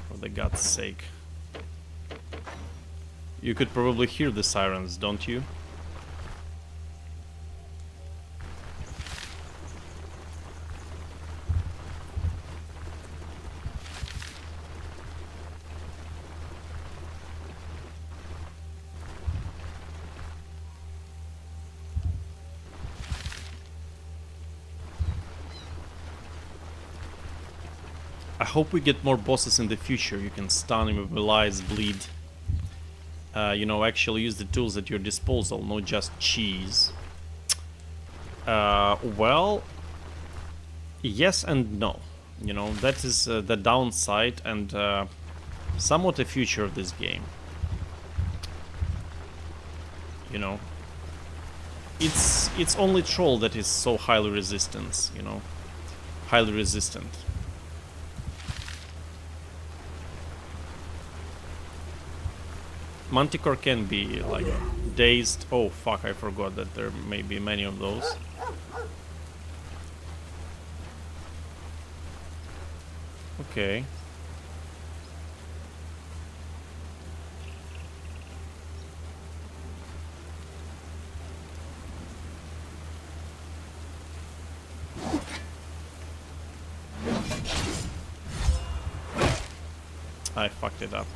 For the God's sake. You could probably hear the sirens, don't you? I hope we get more bosses in the future. You can stun, immobilize, bleed. You know, actually use the tools at your disposal, not just cheese. Well, yes and no. You know, that is the downside and somewhat a feature of this game. You know, it's only troll that is so highly resistant. You know, highly resistant. Manticore can be like dazed. Oh fuck, I forgot that there may be many of those. Okay. I fucked it up.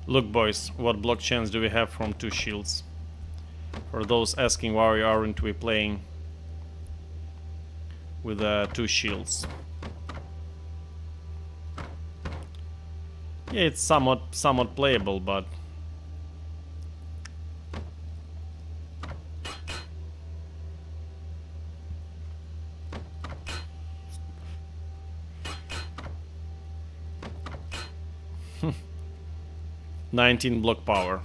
Look boys, what block chance do we have from 2 shields? For those asking why aren't we playing with 2 shields. Yeah, it's somewhat playable, but 19 block power.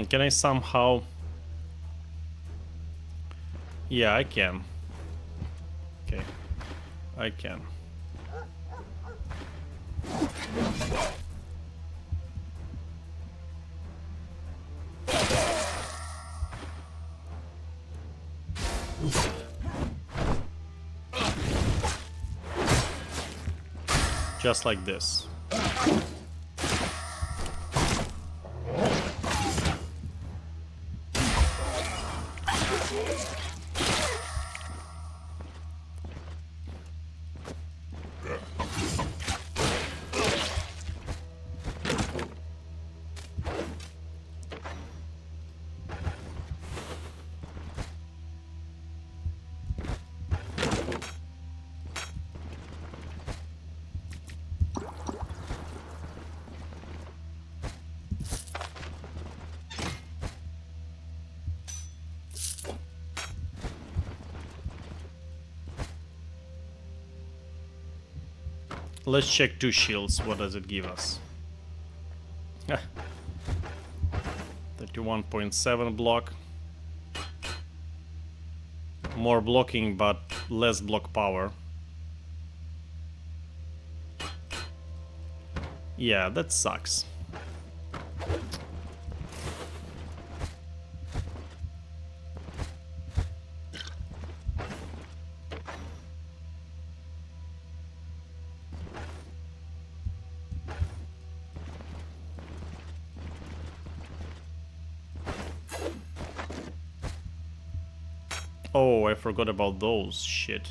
Can I somehow... Yeah, I can. Okay, I can. Just like this. Let's check 2 shields. What does it give us? 31.7 block. More blocking, but less block power. Yeah, that sucks. Oh, I forgot about those. Shit.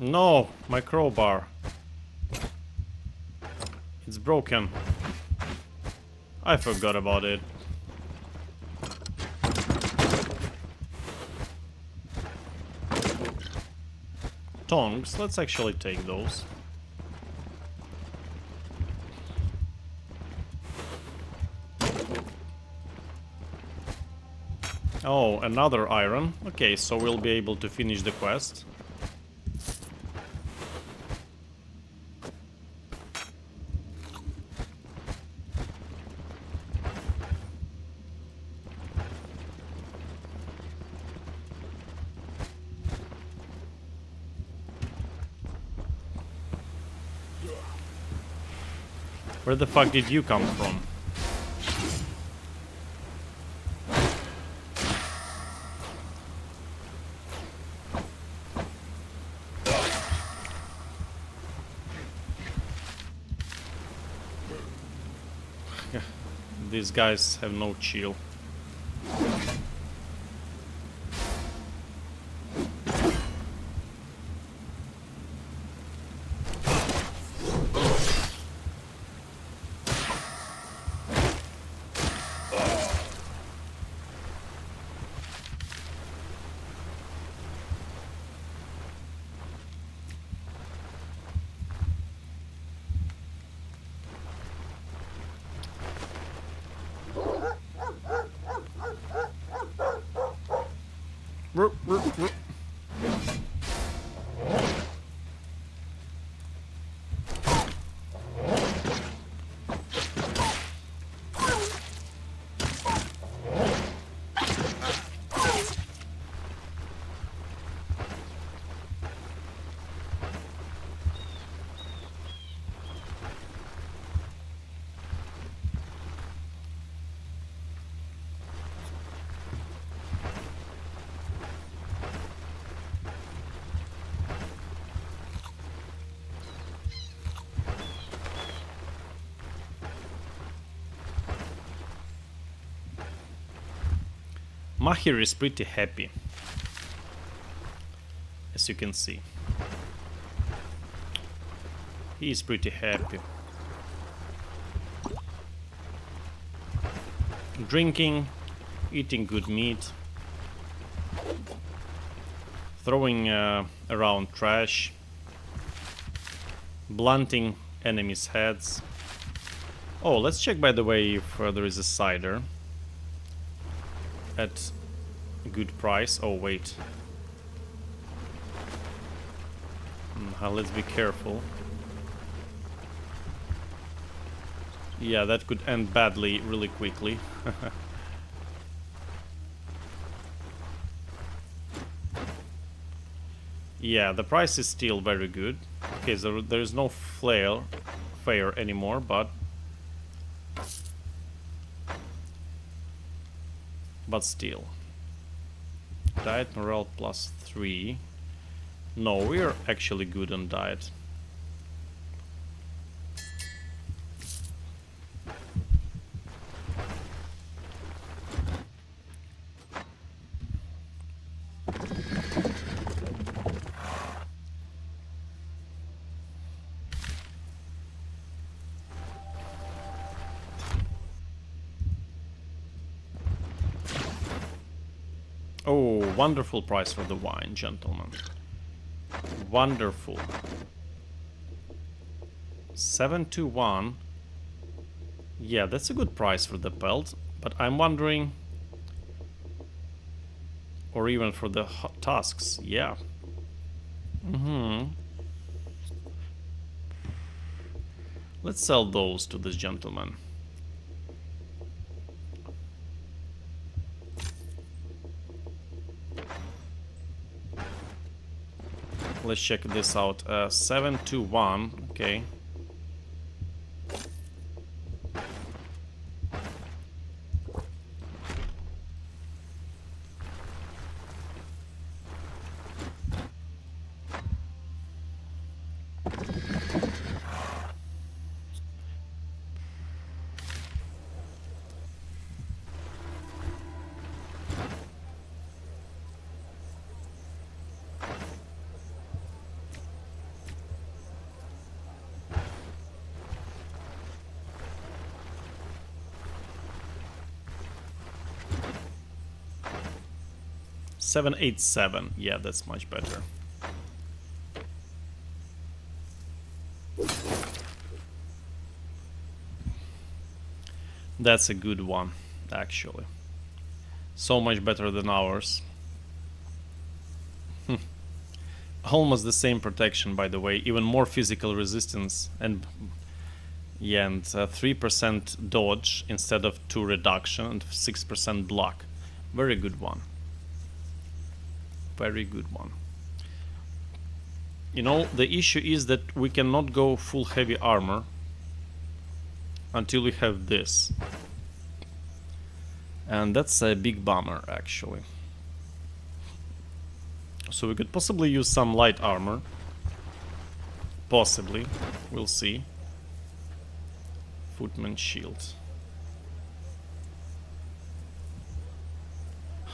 No, my crowbar. It's broken. I forgot about it. Tongs, let's actually take those. Oh, another iron. Okay, so we'll be able to finish the quest. Where the fuck did you come from? These guys have no chill. Mahir is pretty happy, as you can see. He is pretty happy. Drinking, eating good meat, throwing around trash, blunting enemies' heads. Oh, let's check, by the way, if there is a cider at a good price. Oh, wait. Let's be careful. Yeah, that could end badly really quickly. Yeah, the price is still very good. Okay, so there is no fare anymore, but still. Diet morale +3. No, we are actually good on diet. Oh, wonderful price for the wine, gentlemen. Wonderful. 721. Yeah, that's a good price for the pelt, but I'm wondering... Or even for the tusks, yeah. Let's sell those to this gentleman. Let's check this out. 721, okay. 787. Yeah, that's much better. That's a good one, actually. So much better than ours. Almost the same protection, by the way. Even more physical resistance and yeah, and 3% dodge instead of 2 reduction and 6% block. Very good one. Very good one. You know, the issue is that we cannot go full heavy armor until we have this. And that's a big bummer, actually. So we could possibly use some light armor. Possibly. We'll see. Footman shield.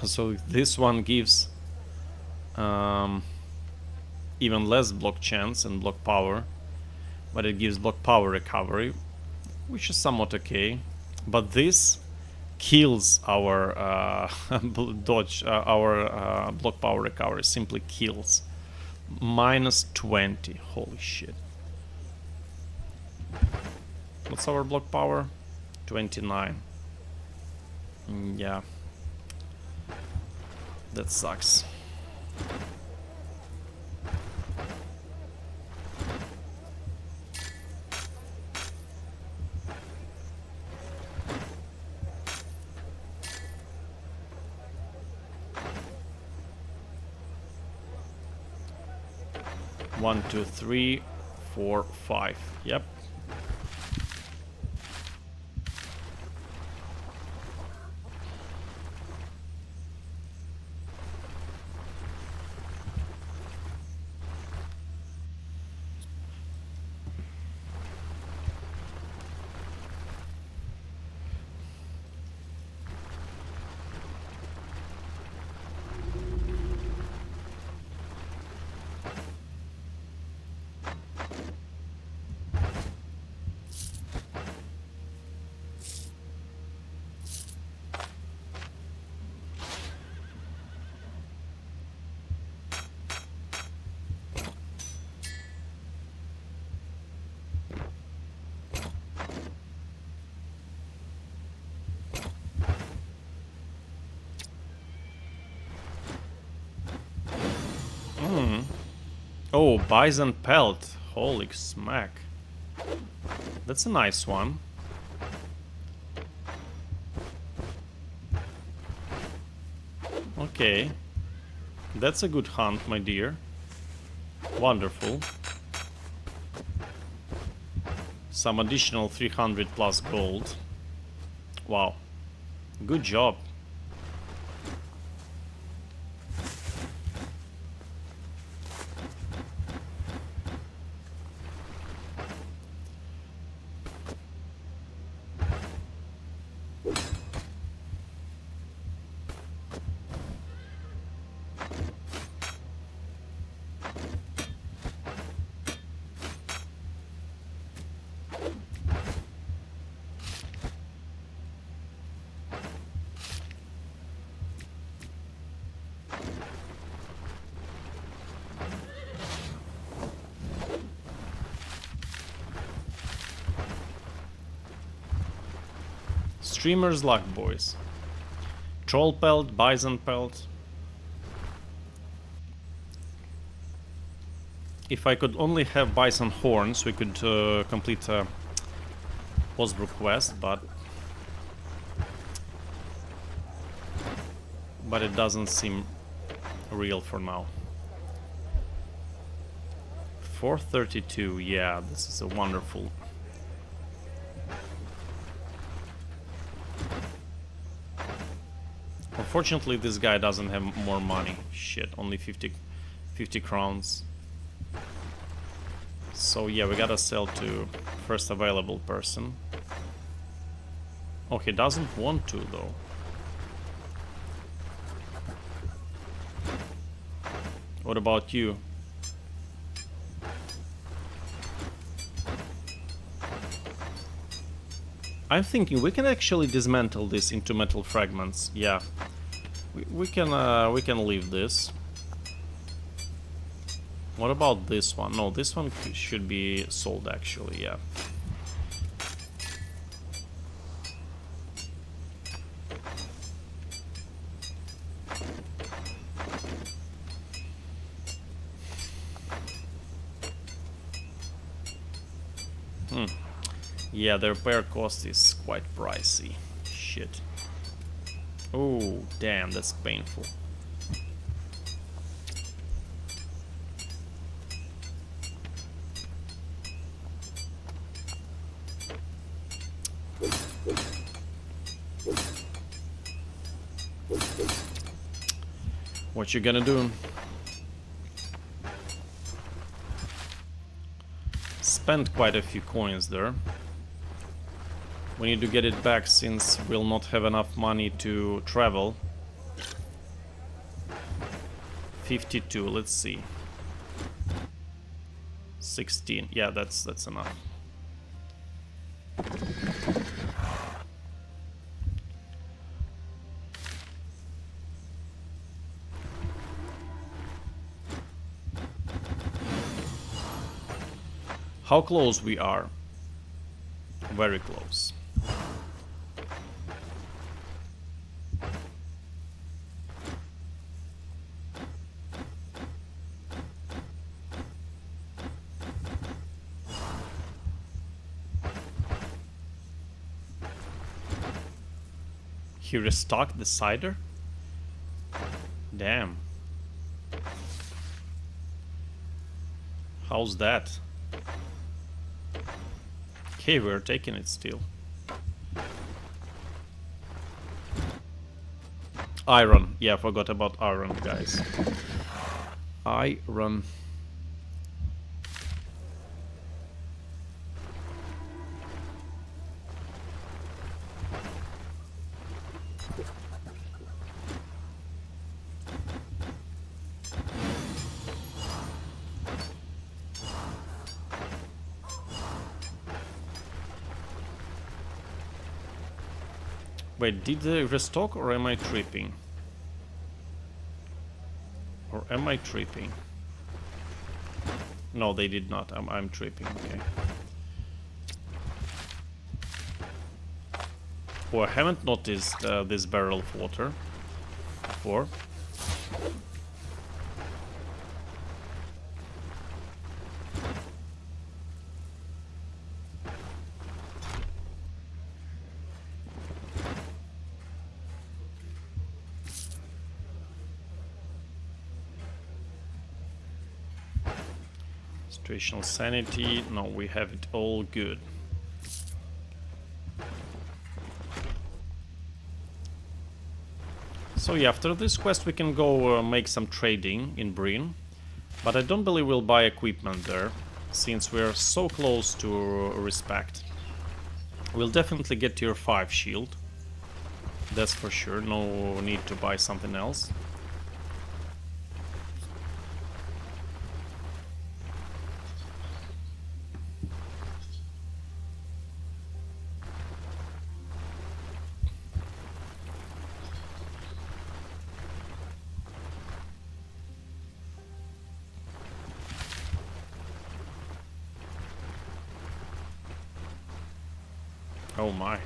So this one gives even less block chance and block power, but it gives block power recovery, which is somewhat okay. But this kills our dodge, our block power recovery. Simply kills. -20. Holy shit. What's our block power? 29. Yeah. That sucks. One, two, three, 4, 5. Yep. Oh, bison pelt. Holy smack. That's a nice one. Okay. That's a good hunt, my dear. Wonderful. Some additional 300 plus gold. Wow. Good job. Streamer's luck, boys. Troll pelt, bison pelt. If I could only have bison horns, we could complete a Osbrook quest, but it doesn't seem real for now. 432, yeah, this is a wonderful. Unfortunately, this guy doesn't have more money. Shit, only 50 crowns. So yeah, we gotta sell to first available person. Oh, he doesn't want to though. What about you? I'm thinking we can actually dismantle this into metal fragments. Yeah. We can leave this. What about this one? No, this one should be sold actually, yeah. Yeah, the repair cost is quite pricey. Shit. Oh, damn, that's painful. What you gonna do? Spent quite a few coins there. We need to get it back since we'll not have enough money to travel. 52, let's see. 16, yeah, that's enough. How close we are? Very close. He restocked the cider? Damn. How's that? Okay, we're taking it still. Iron. Yeah, I forgot about iron, guys. Iron. Wait, did they restock or am I tripping? Or am I tripping? No, they did not. I'm tripping, okay. Oh, I haven't noticed this barrel of water before. Situational sanity, no, we have it all good. So yeah, after this quest we can go make some trading in Breen, but I don't believe we'll buy equipment there, since we're so close to respect. We'll definitely get tier 5 shield, that's for sure, no need to buy something else. Oh my.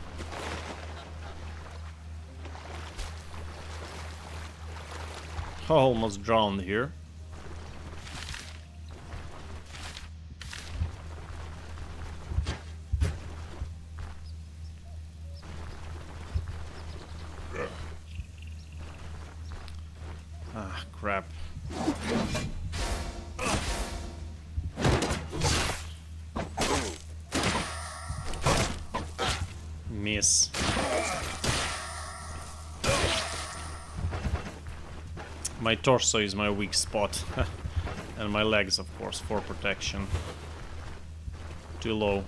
Almost drowned here. Ah, crap. Miss. My torso is my weak spot. And my legs, of course, for protection. Too low.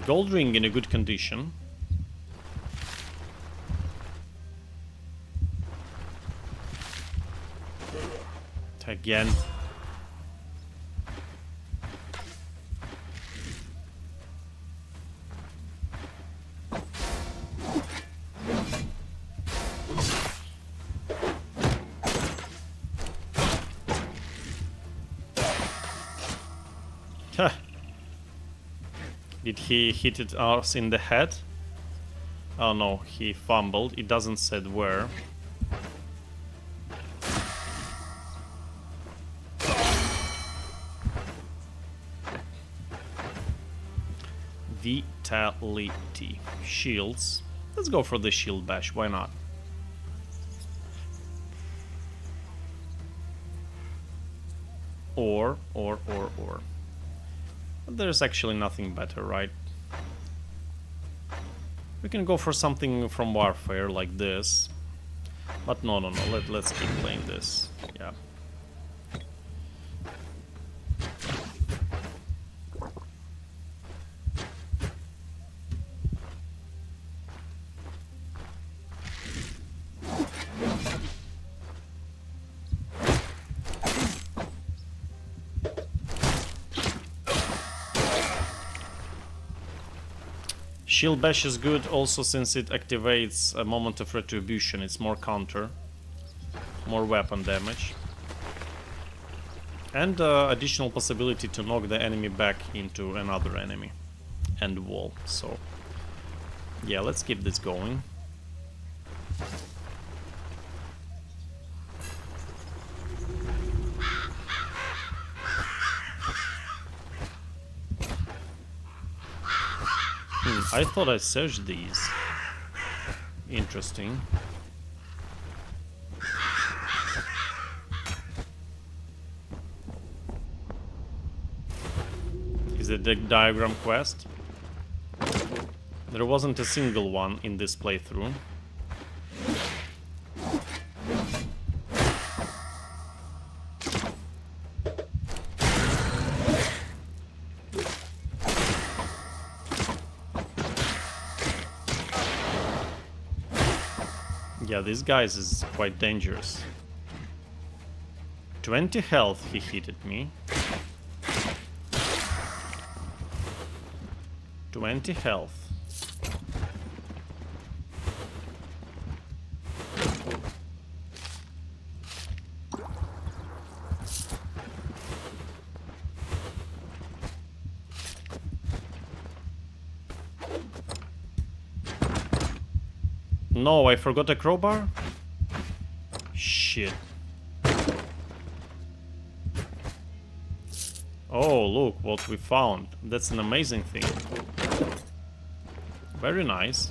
Gold ring in a good condition. Again. Did he hit us in the head? Oh no, he fumbled. It doesn't say where. Vitality. Shields. Let's go for the shield bash, why not? Or. There's actually nothing better, right? We can go for something from Warfare like this. But no, let's keep playing this. Yeah. Shield bash is good also since it activates a moment of retribution. It's more counter, more weapon damage, and additional possibility to knock the enemy back into another enemy and wall. So yeah, let's keep this going. I thought I searched these. Interesting. Is it the diagram quest? There wasn't a single one in this playthrough. Yeah, this guy is quite dangerous. 20 health he hit at me. 20 health. No, I forgot a crowbar? Shit. Oh, look what we found. That's an amazing thing. Very nice.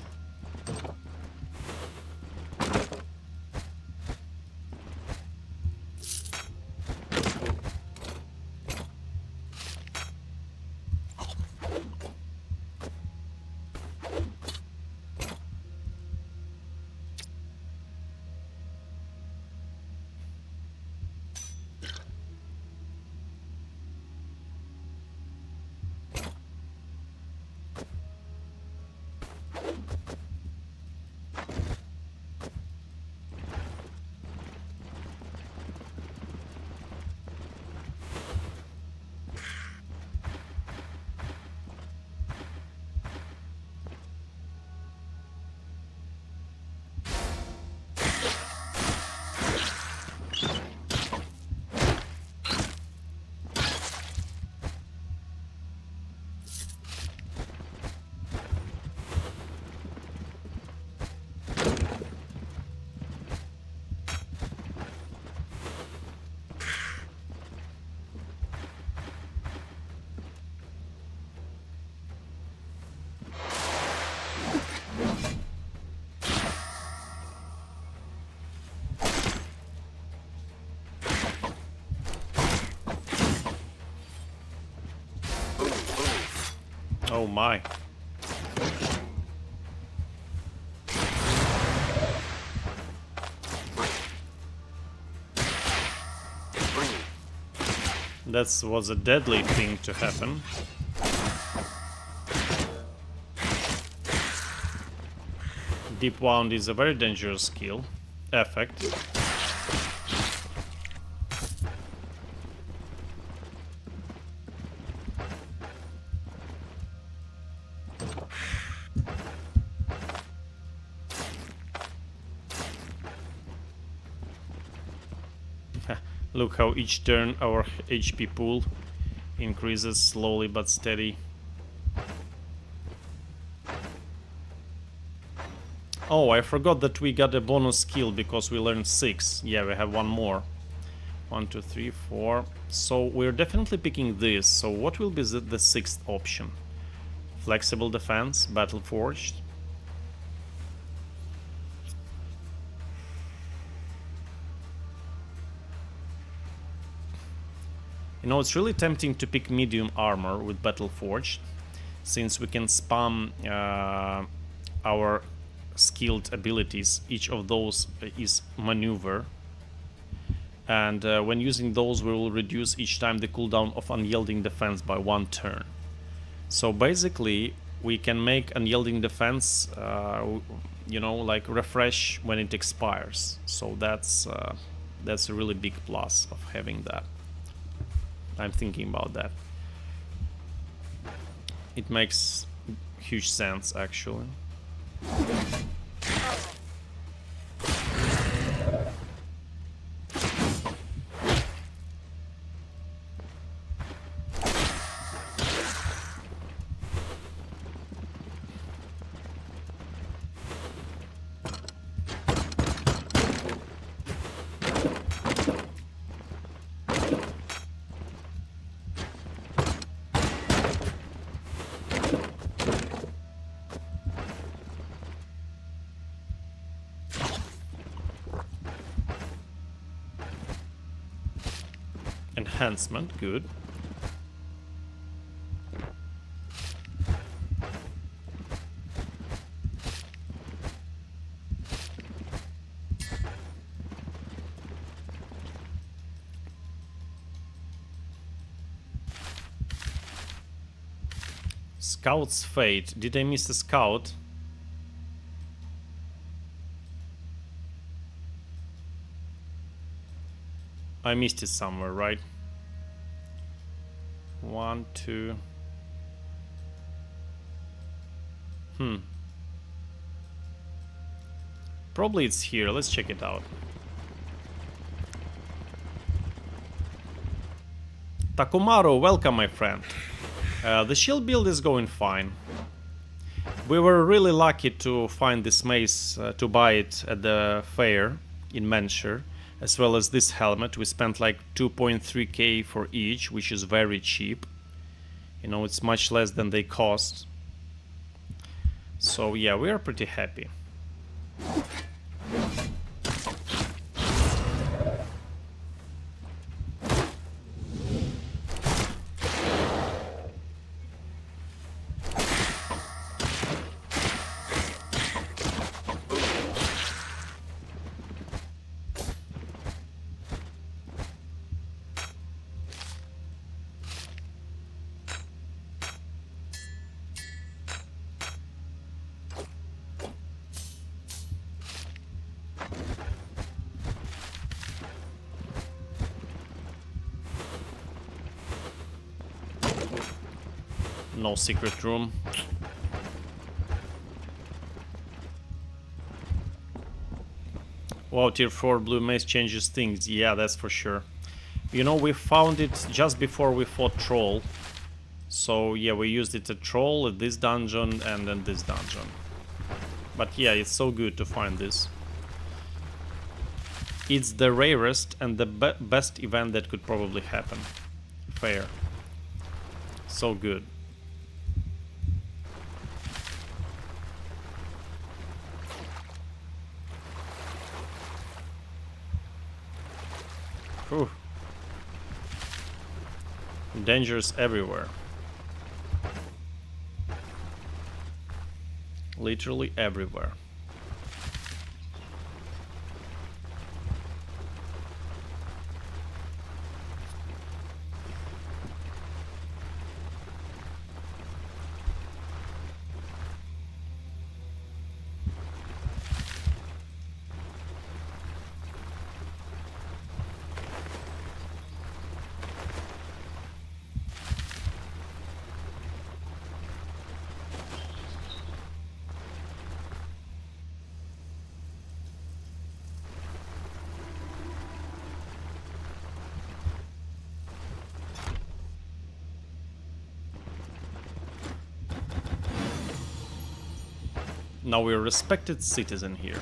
Oh my. That was a deadly thing to happen. Deep Wound is a very dangerous skill. Effect. Look how each turn our HP pool increases slowly but steady. Oh, I forgot that we got a bonus skill because we learned 6. Yeah, we have one more. 1, 2, 3, 4. So we're definitely picking this. So what will be the 6th option? Flexible defense, battle forged. You know, it's really tempting to pick medium armor with battle forged, since we can spam our skilled abilities. Each of those is maneuver, and when using those we will reduce each time the cooldown of unyielding defense by 1 turn. So basically we can make unyielding defense you know, like refresh when it expires. So that's a really big plus of having that. I'm thinking about that. It makes huge sense actually. Enhancement, good. Scout's Fate. Did I miss a scout? I missed it somewhere, right? 1, 2. Probably it's here. Let's check it out. Takumaru, welcome, my friend. The shield build is going fine. We were really lucky to find this mace, to buy it at the fair in Manshire, as well as this helmet. We spent like 2.3k for each, which is very cheap. You know, it's much less than they cost. So yeah, we are pretty happy. No secret room. Wow, tier 4 blue mace changes things. Yeah, that's for sure. You know, we found it just before we fought Troll. So yeah, we used it at Troll, at this dungeon, and then this dungeon. But yeah, it's so good to find this. It's the rarest and the best event that could probably happen. Fair. So good. Whew. Dangers everywhere. Literally everywhere. Now we're a respected citizen here.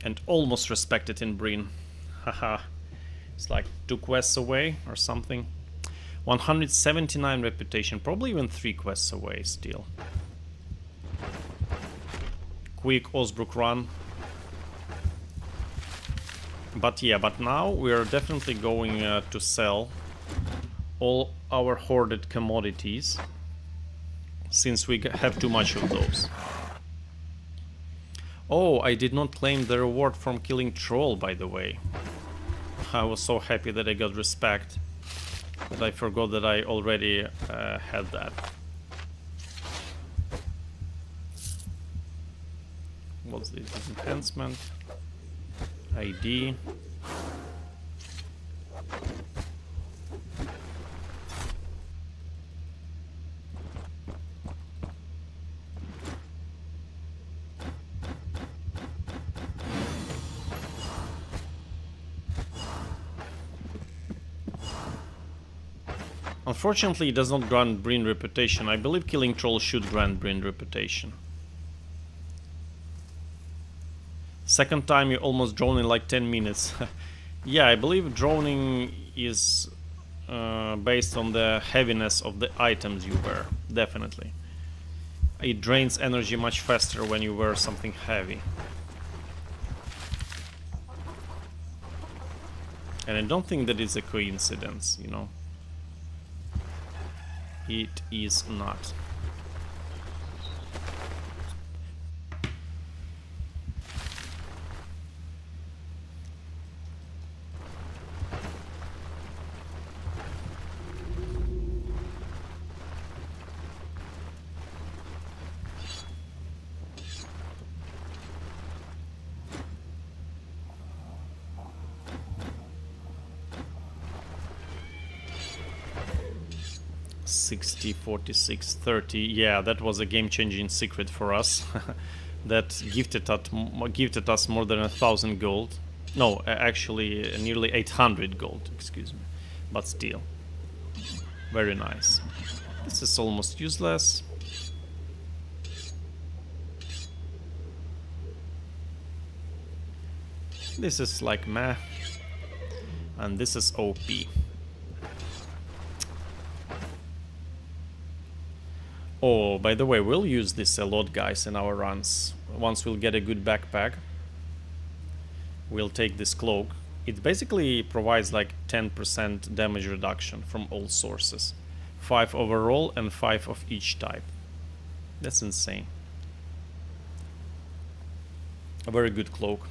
And almost respected in Breen. Haha. It's like 2 quests away or something. 179 reputation, probably even 3 quests away still. Quick Osbrook run. But yeah, but now we are definitely going to sell all our hoarded commodities, since we have too much of those. Oh, I did not claim the reward from killing troll, by the way. I was so happy that I got respect, but I forgot that I already had that. What's this? Enhancement. ID. Unfortunately, it does not grant Breen reputation. I believe killing trolls should grant Breen reputation. Second time you almost drone in like 10 minutes. Yeah, I believe droning is based on the heaviness of the items you wear, definitely. It drains energy much faster when you wear something heavy. And I don't think that it's a coincidence, you know. It is not. $60, $46, $30. Yeah, that was a game-changing secret for us. That gifted us more than 1,000 gold. No, actually nearly 800 gold, excuse me. But still, very nice. This is almost useless. This is like meh. And this is OP. Oh, by the way, we'll use this a lot, guys, in our runs. Once we'll get a good backpack, we'll take this cloak. It basically provides like 10% damage reduction from all sources. 5 overall and 5 of each type. That's insane. A very good cloak.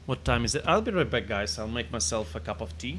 What time is it? I'll be right back, guys. I'll make myself a cup of tea.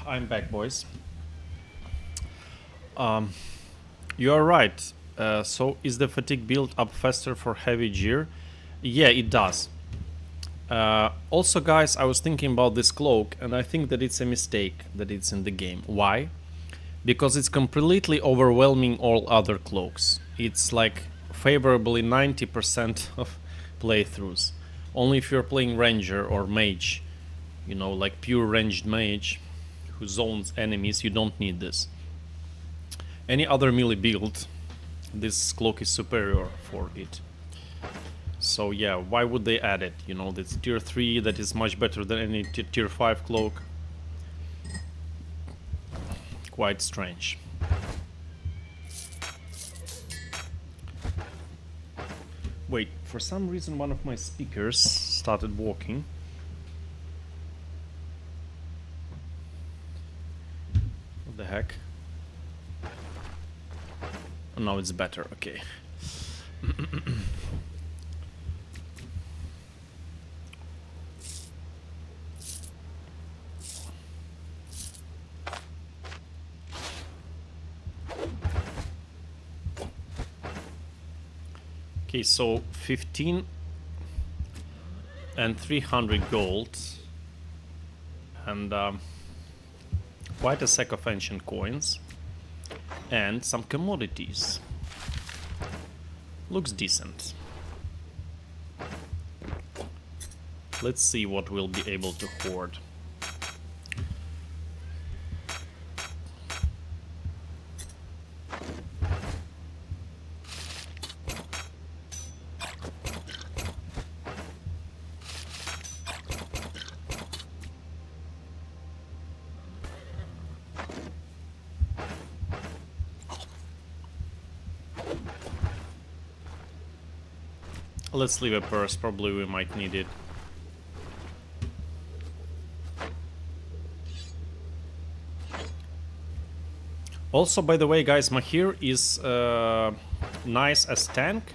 I'm back, boys. You are right. So is the fatigue build up faster for heavy gear? Yeah, it does. Also, guys, I was thinking about this cloak, and I think that it's a mistake that it's in the game. Why? Because it's completely overwhelming all other cloaks. It's like favorably 90% of playthroughs. Only if you're playing ranger or mage, you know, like pure ranged mage who zones enemies, you don't need this. Any other melee build, this cloak is superior for it. So yeah, why would they add it? You know, that's tier 3, that is much better than any tier 5 cloak. Quite strange. Wait, for some reason one of my speakers started walking. What the heck? Oh, now it's better, okay. Okay, so 15 and 300 gold and quite a sack of ancient coins and some commodities. Looks decent. Let's see what we'll be able to hoard. Let's leave a purse, probably we might need it. Also, by the way, guys, Mahir is nice as tank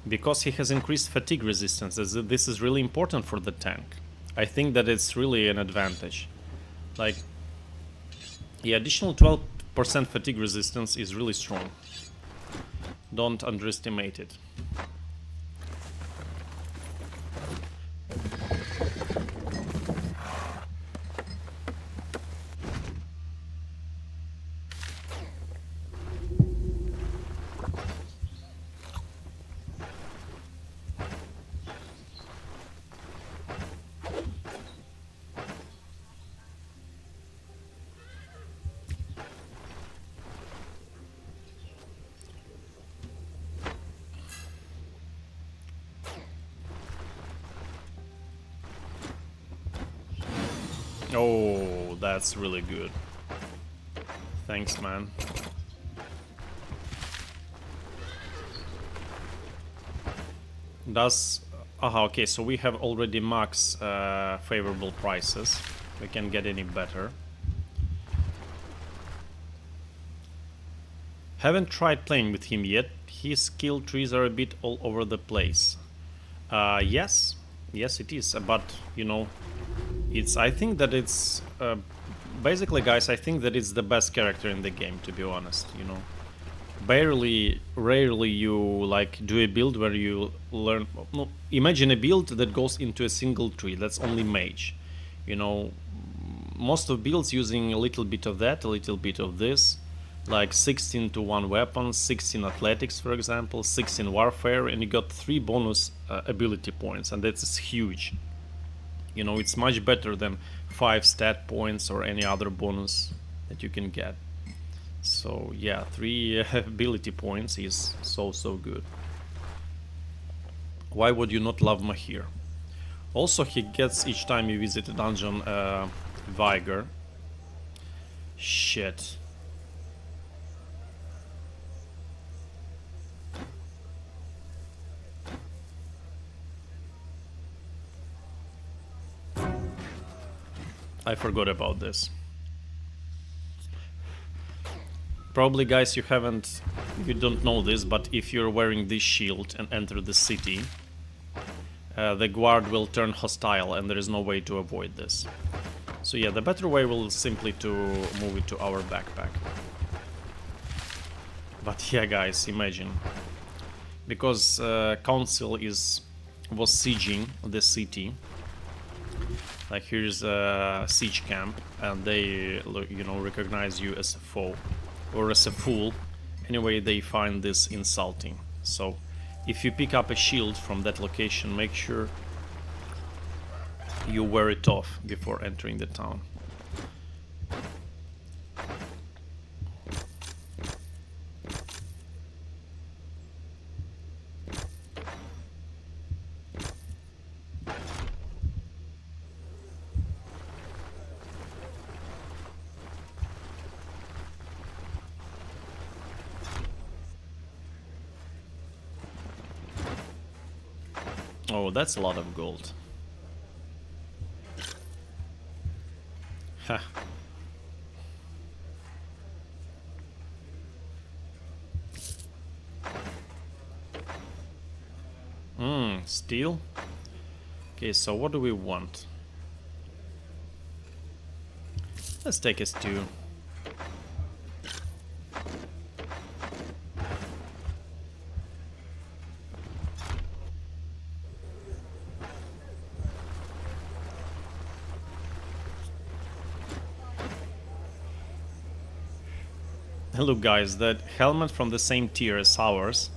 because he has increased fatigue resistance. This is really important for the tank. I think that it's really an advantage. Like, the additional 12% fatigue resistance is really strong. Don't underestimate it. Oh, that's really good. Thanks, man. Does... Aha, okay, so we have already max favorable prices. We can get any better. Haven't tried playing with him yet. His skill trees are a bit all over the place. Yes, it is, but, you know... I think that it's basically, guys, I think that it's the best character in the game, to be honest, you know. Rarely you like do a build where you learn. No, imagine a build that goes into a single tree. That's only mage, you know. Most of builds using a little bit of that, a little bit of this, like 16 to 1 weapon, 16 athletics, for example, 16 warfare, and you got 3 bonus ability points, and that's huge. You know, it's much better than 5 stat points or any other bonus that you can get. So yeah, 3 ability points is so good. Why would you not love Mahir? Also, he gets each time you visit a dungeon Vigor. Shit. I forgot about this. Probably, guys, you don't know this, but if you're wearing this shield and enter the city, the guard will turn hostile and there is no way to avoid this. So yeah, the better way will simply to move it to our backpack. But yeah, guys, imagine. Because Council was sieging the city. Like here's a siege camp, and they, you know, recognize you as a foe or as a fool. Anyway, they find this insulting. So, if you pick up a shield from that location, make sure you wear it off before entering the town. Oh, that's a lot of gold. Ha. Steel? Okay, so what do we want? Let's take a stew. Look guys, that helmet from the same tier as ours,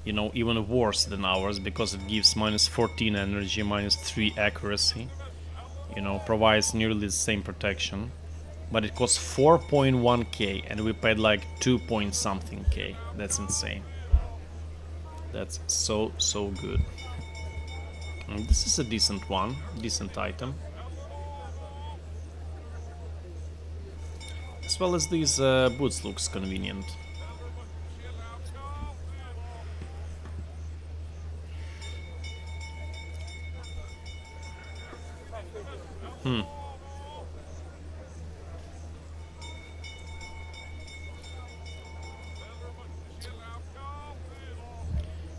you know, even worse than ours because it gives minus 14 energy, minus 3 accuracy, you know, provides nearly the same protection, but it costs 4.1k and we paid like 2 point something k. That's insane. That's so good. And this is a decent one, decent item. As well as these boots looks convenient.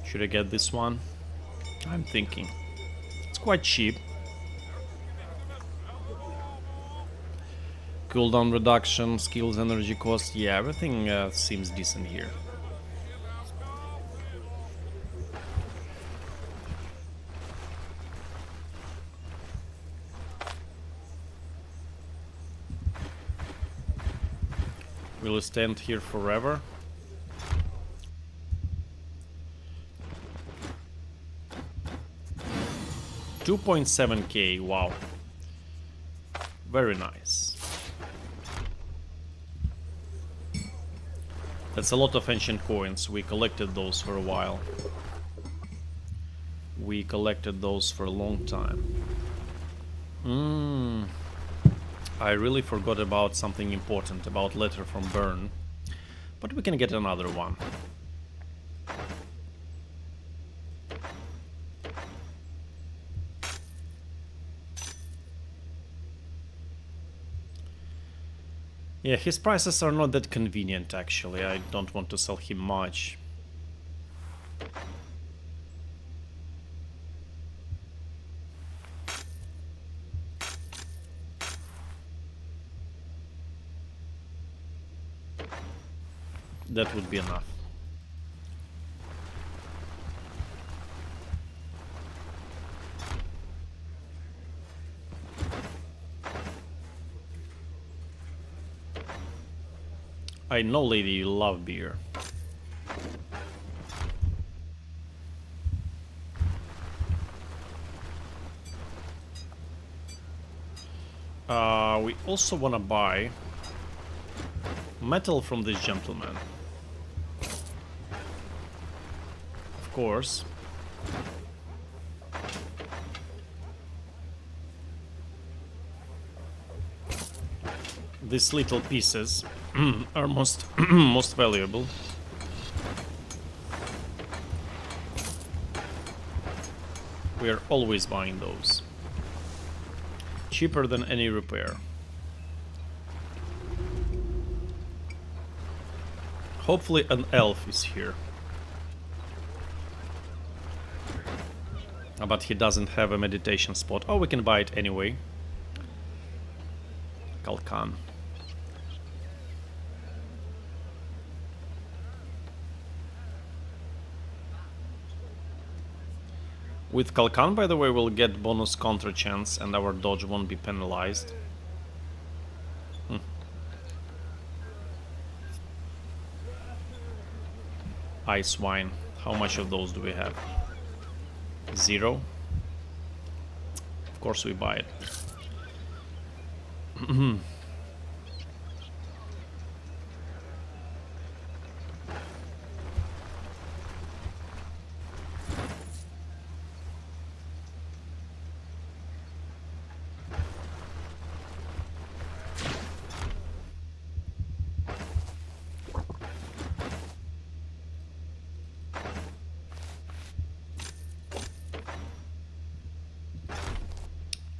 Should I get this one? I'm thinking. It's quite cheap. Cooldown reduction, skills, energy cost. Yeah, everything seems decent here. Will we stand here forever? $2.7k, wow. Very nice. That's a lot of ancient coins. We collected those for a while. We collected those for a long time. I really forgot about something important, about letter from Bern. But we can get another one. Yeah, his prices are not that convenient actually. I don't want to sell him much. That would be enough. I know, lady, you love beer. We also want to buy metal from this gentleman. Of course. These little pieces are most most valuable. We are always buying those. Cheaper than any repair. Hopefully an elf is here. But he doesn't have a meditation spot. Oh, we can buy it anyway. Kalkan. With Kalkan, by the way, we'll get bonus counter chance and our dodge won't be penalized. Ice wine. How much of those do we have? 0. Of course we buy it.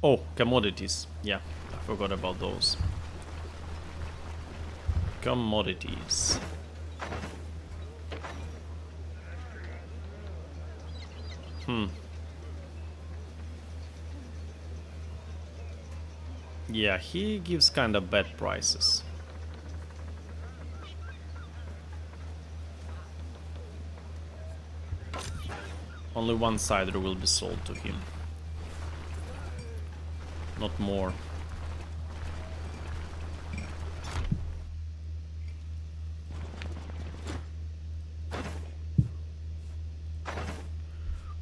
Oh, commodities. Yeah, I forgot about those. Commodities. Yeah, he gives kind of bad prices. Only one cider will be sold to him. Not more.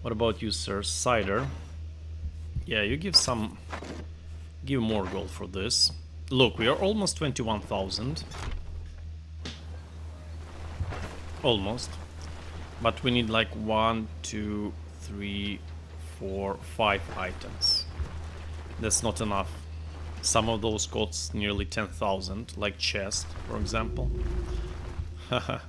What about you, sir? Cider. Yeah, you give some... Give more gold for this. Look, we are almost 21,000. Almost. But we need like 1, 2, 3, 4, 5 items. That's not enough. Some of those cost nearly 10,000, like chest, for example. Haha.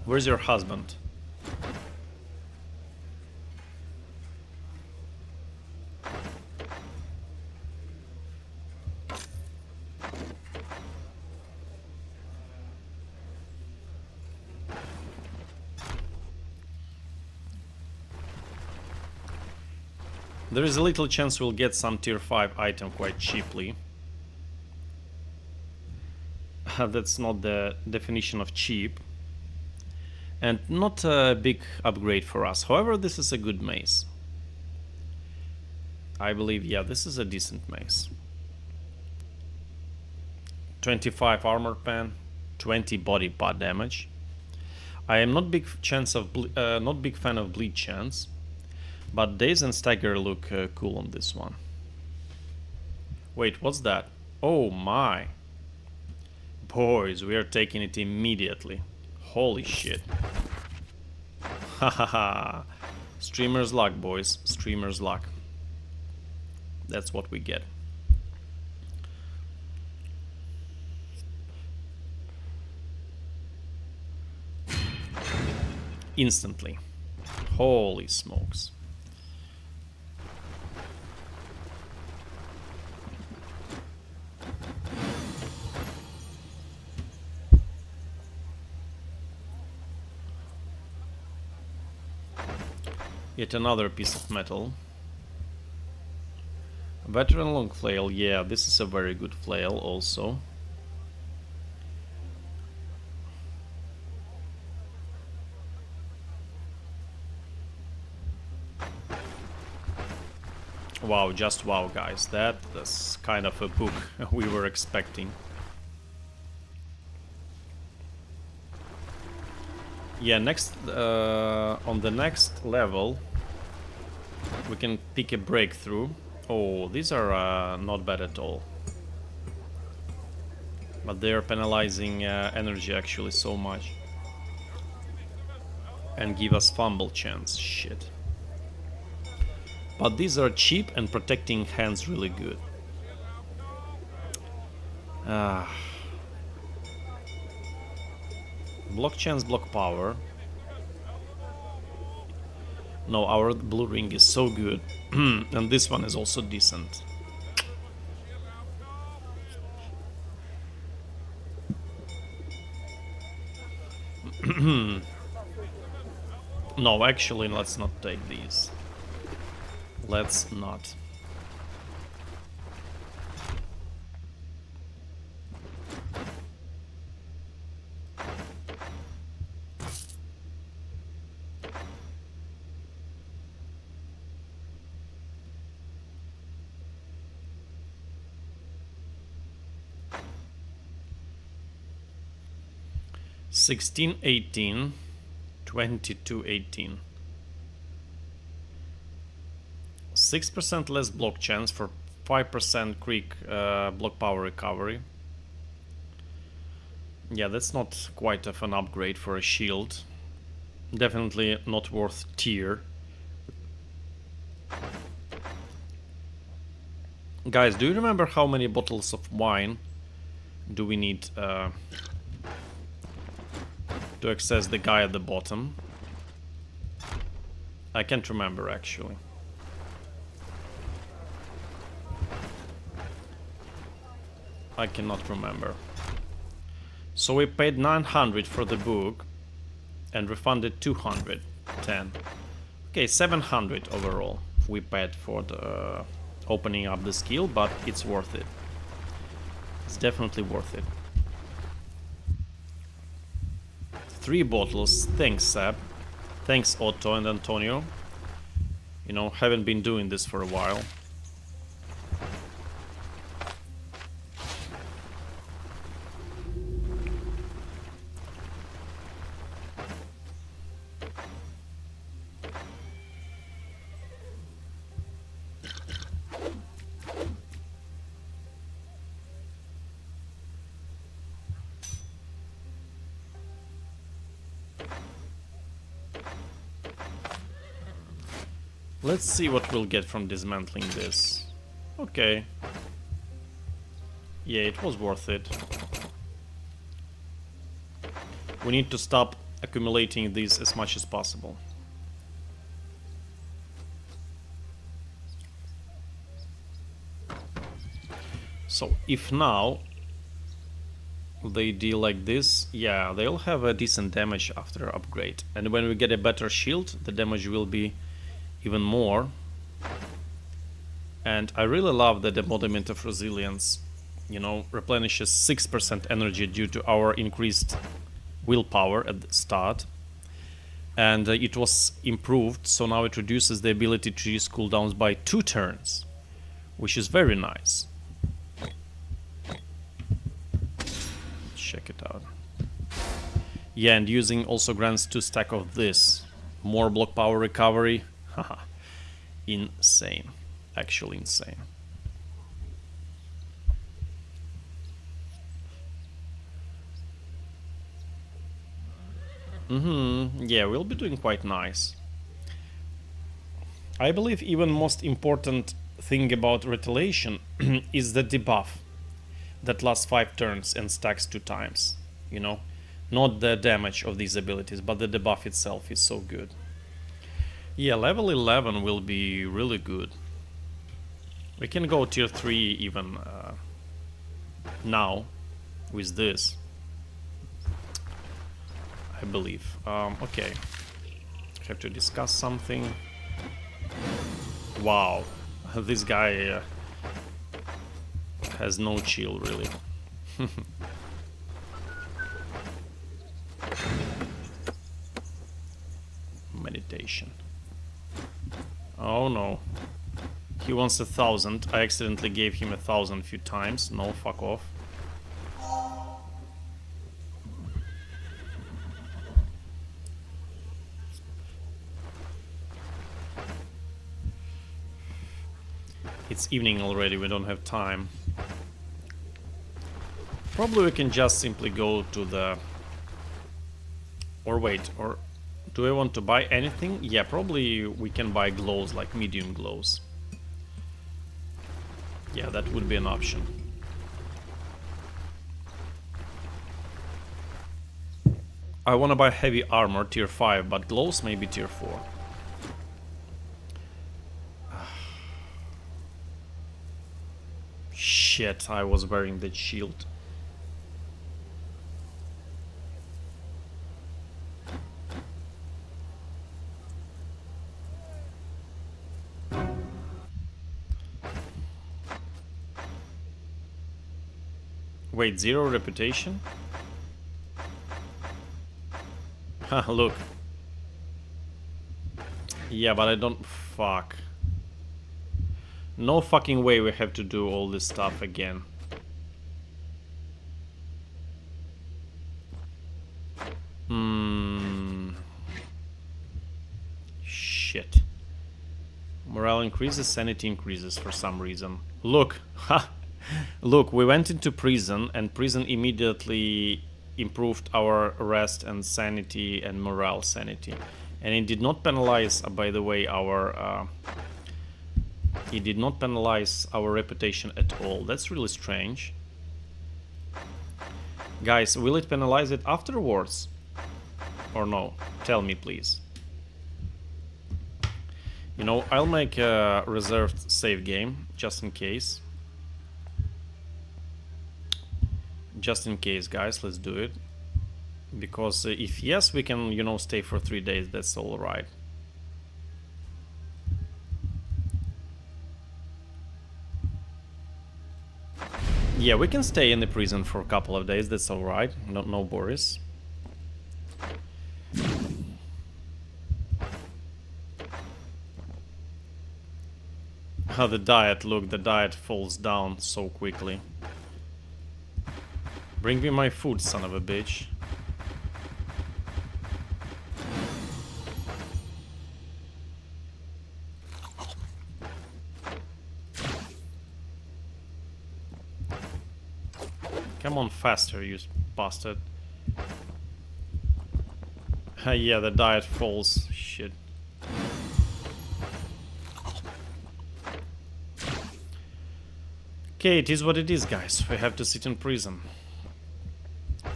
Where's your husband? There is a little chance we'll get some tier 5 item quite cheaply. That's not the definition of cheap. And not a big upgrade for us. However, this is a good mace. I believe, yeah, this is a decent mace. 25 armor pen, 20 body part damage. I am not big not big fan of bleed chance, but Daze and Stagger look cool on this one. Wait, what's that? Oh my! Boys, we are taking it immediately. Holy shit. Hahaha. Streamer's luck, boys. Streamer's luck. That's what we get. Instantly. Holy smokes. Yet another piece of metal. Veteran long flail, yeah, this is a very good flail also. Wow, just wow, guys. That's kind of a book we were expecting. Yeah, next on the next level we can pick a breakthrough. Oh, these are not bad at all. But they are penalizing energy actually so much. And give us fumble chance. Shit. But these are cheap and protecting hands really good. Block chance, block power. No, our blue ring is so good. And this one is also decent. No, actually, let's not take these. Let's not. $16, $18, $22, $18. 6% less block chance for 5% quick block power recovery. Yeah, that's not quite of an upgrade for a shield. Definitely not worth tier. Guys, do you remember how many bottles of wine do we need to access the guy at the bottom? I can't remember actually. I cannot remember. So we paid 900 for the book and refunded 210. Okay, 700 overall we paid for the opening up the skill, but it's worth it. It's definitely worth it. 3 bottles. Thanks, Seb. Thanks, Otto and Antonio. You know, haven't been doing this for a while. Let's see what we'll get from dismantling this. Okay. Yeah, it was worth it. We need to stop accumulating these as much as possible. So if now they deal like this, yeah, they'll have a decent damage after upgrade. And when we get a better shield, the damage will be even more. And I really love that the embodiment of resilience, you know, replenishes 6% energy due to our increased willpower at the start. And it was improved, so now it reduces the ability to use cooldowns by 2 turns, which is very nice. Check it out. Yeah, and using also grants 2 stack of this. More block power recovery. Haha. Insane. Actually insane. Yeah, we'll be doing quite nice. I believe even most important thing about retaliation is the debuff that lasts 5 turns and stacks 2 times. You know, not the damage of these abilities, but the debuff itself is so good. Yeah, level 11 will be really good. We can go tier 3 even now with this, I believe. Okay, have to discuss something. Wow, this guy has no chill really. Meditation. Oh no. He wants 1,000. I accidentally gave him 1,000 a few times. No, fuck off. It's evening already, we don't have time. Probably we can just simply go to the... Or wait, or Do I want to buy anything? Yeah, probably we can buy glows, like medium glows. Yeah, that would be an option. I want to buy heavy armor, tier 5, but glows maybe tier 4. Shit, I was wearing that shield. Wait, 0 reputation? Huh, look. Yeah, but I don't... Fuck. No fucking way we have to do all this stuff again. Shit. Morale increases, sanity increases for some reason. Look, ha! Look, we went into prison and prison immediately improved our rest and sanity and morale sanity. And it did not penalize, by the way, our... it did not penalize our reputation at all. That's really strange. Guys, will it penalize it afterwards? Or no? Tell me, please. You know, I'll make a reserved save game, just in case. Just in case, guys, let's do it. Because if yes, we can, you know, stay for 3 days, that's alright. Yeah, we can stay in the prison for a couple of days, that's alright. No worries. How the diet, look, the diet falls down so quickly. Bring me my food, son of a bitch. Come on faster, you bastard. Yeah, the diet falls. Shit. Okay, it is what it is, guys. We have to sit in prison.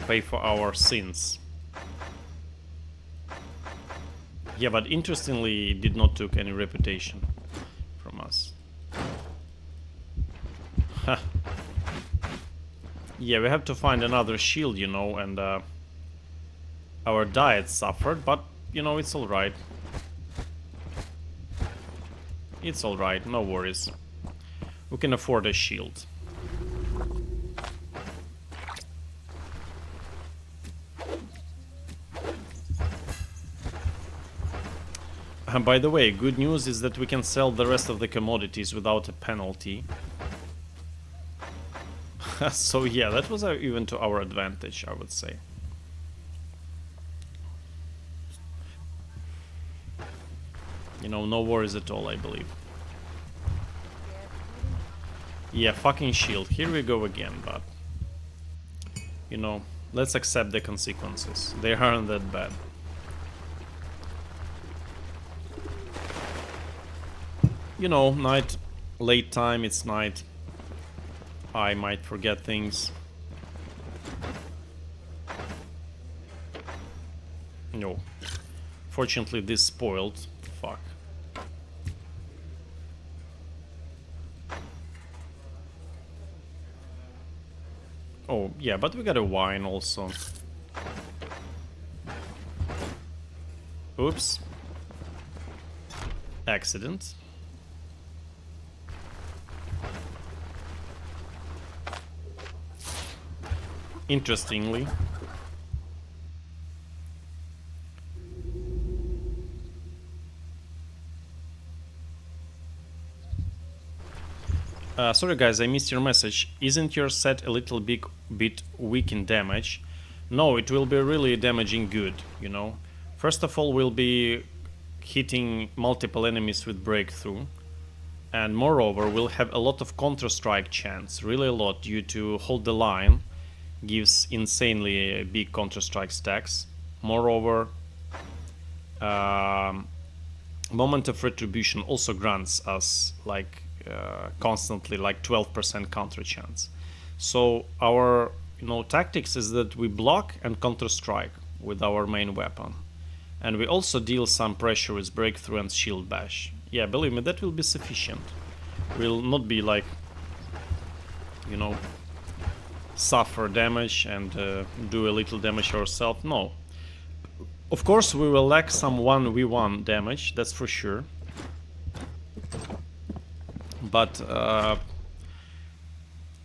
Pay for our sins. Yeah, but interestingly, it did not took any reputation from us. Ha. Yeah, we have to find another shield, you know, and our diet suffered, but, you know, it's alright. It's alright, no worries. We can afford a shield. By the way, good news is that we can sell the rest of the commodities without a penalty. So yeah, that was even to our advantage, I would say. You know, no worries at all, I believe. Yeah, fucking shield. Here we go again, but... You know, let's accept the consequences. They aren't that bad. You know, night, late time, it's night. I might forget things. No. Fortunately, this spoiled. Fuck. Oh, yeah, but we got a wine also. Oops. Accident. Interestingly. Sorry guys, I missed your message. Isn't your set a little bit weak in damage? No, it will be really damaging good, you know. First of all, we'll be hitting multiple enemies with breakthrough. And moreover, we'll have a lot of counter-strike chance, really a lot, due to hold the line. Gives insanely big counter-strike stacks. Moreover, Moment of Retribution also grants us like constantly like 12% counter chance. So our tactics is that we block and counter strike with our main weapon, and we also deal some pressure with breakthrough and shield bash. Yeah, believe me, that will be sufficient. We'll not be like suffer damage and do a little damage ourselves. No. Of course, we will lack some 1v1 damage, that's for sure. But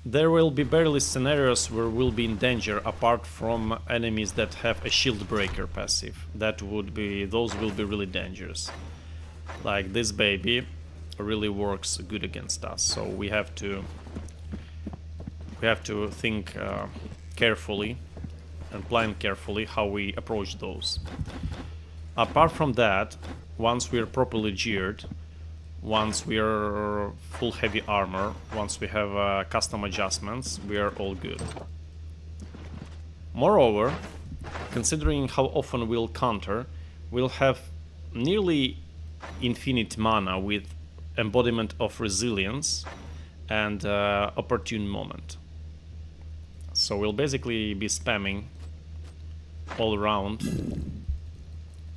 there will be barely scenarios where we'll be in danger apart from enemies that have a shield breaker passive. Those will be really dangerous. Like this baby really works good against us, so we have to think carefully and plan carefully how we approach those. Apart from that, once we are properly geared, once we are full heavy armor, once we have custom adjustments, we are all good. Moreover, considering how often we'll counter, we'll have nearly infinite mana with embodiment of resilience and opportune moment. So we'll basically be spamming all around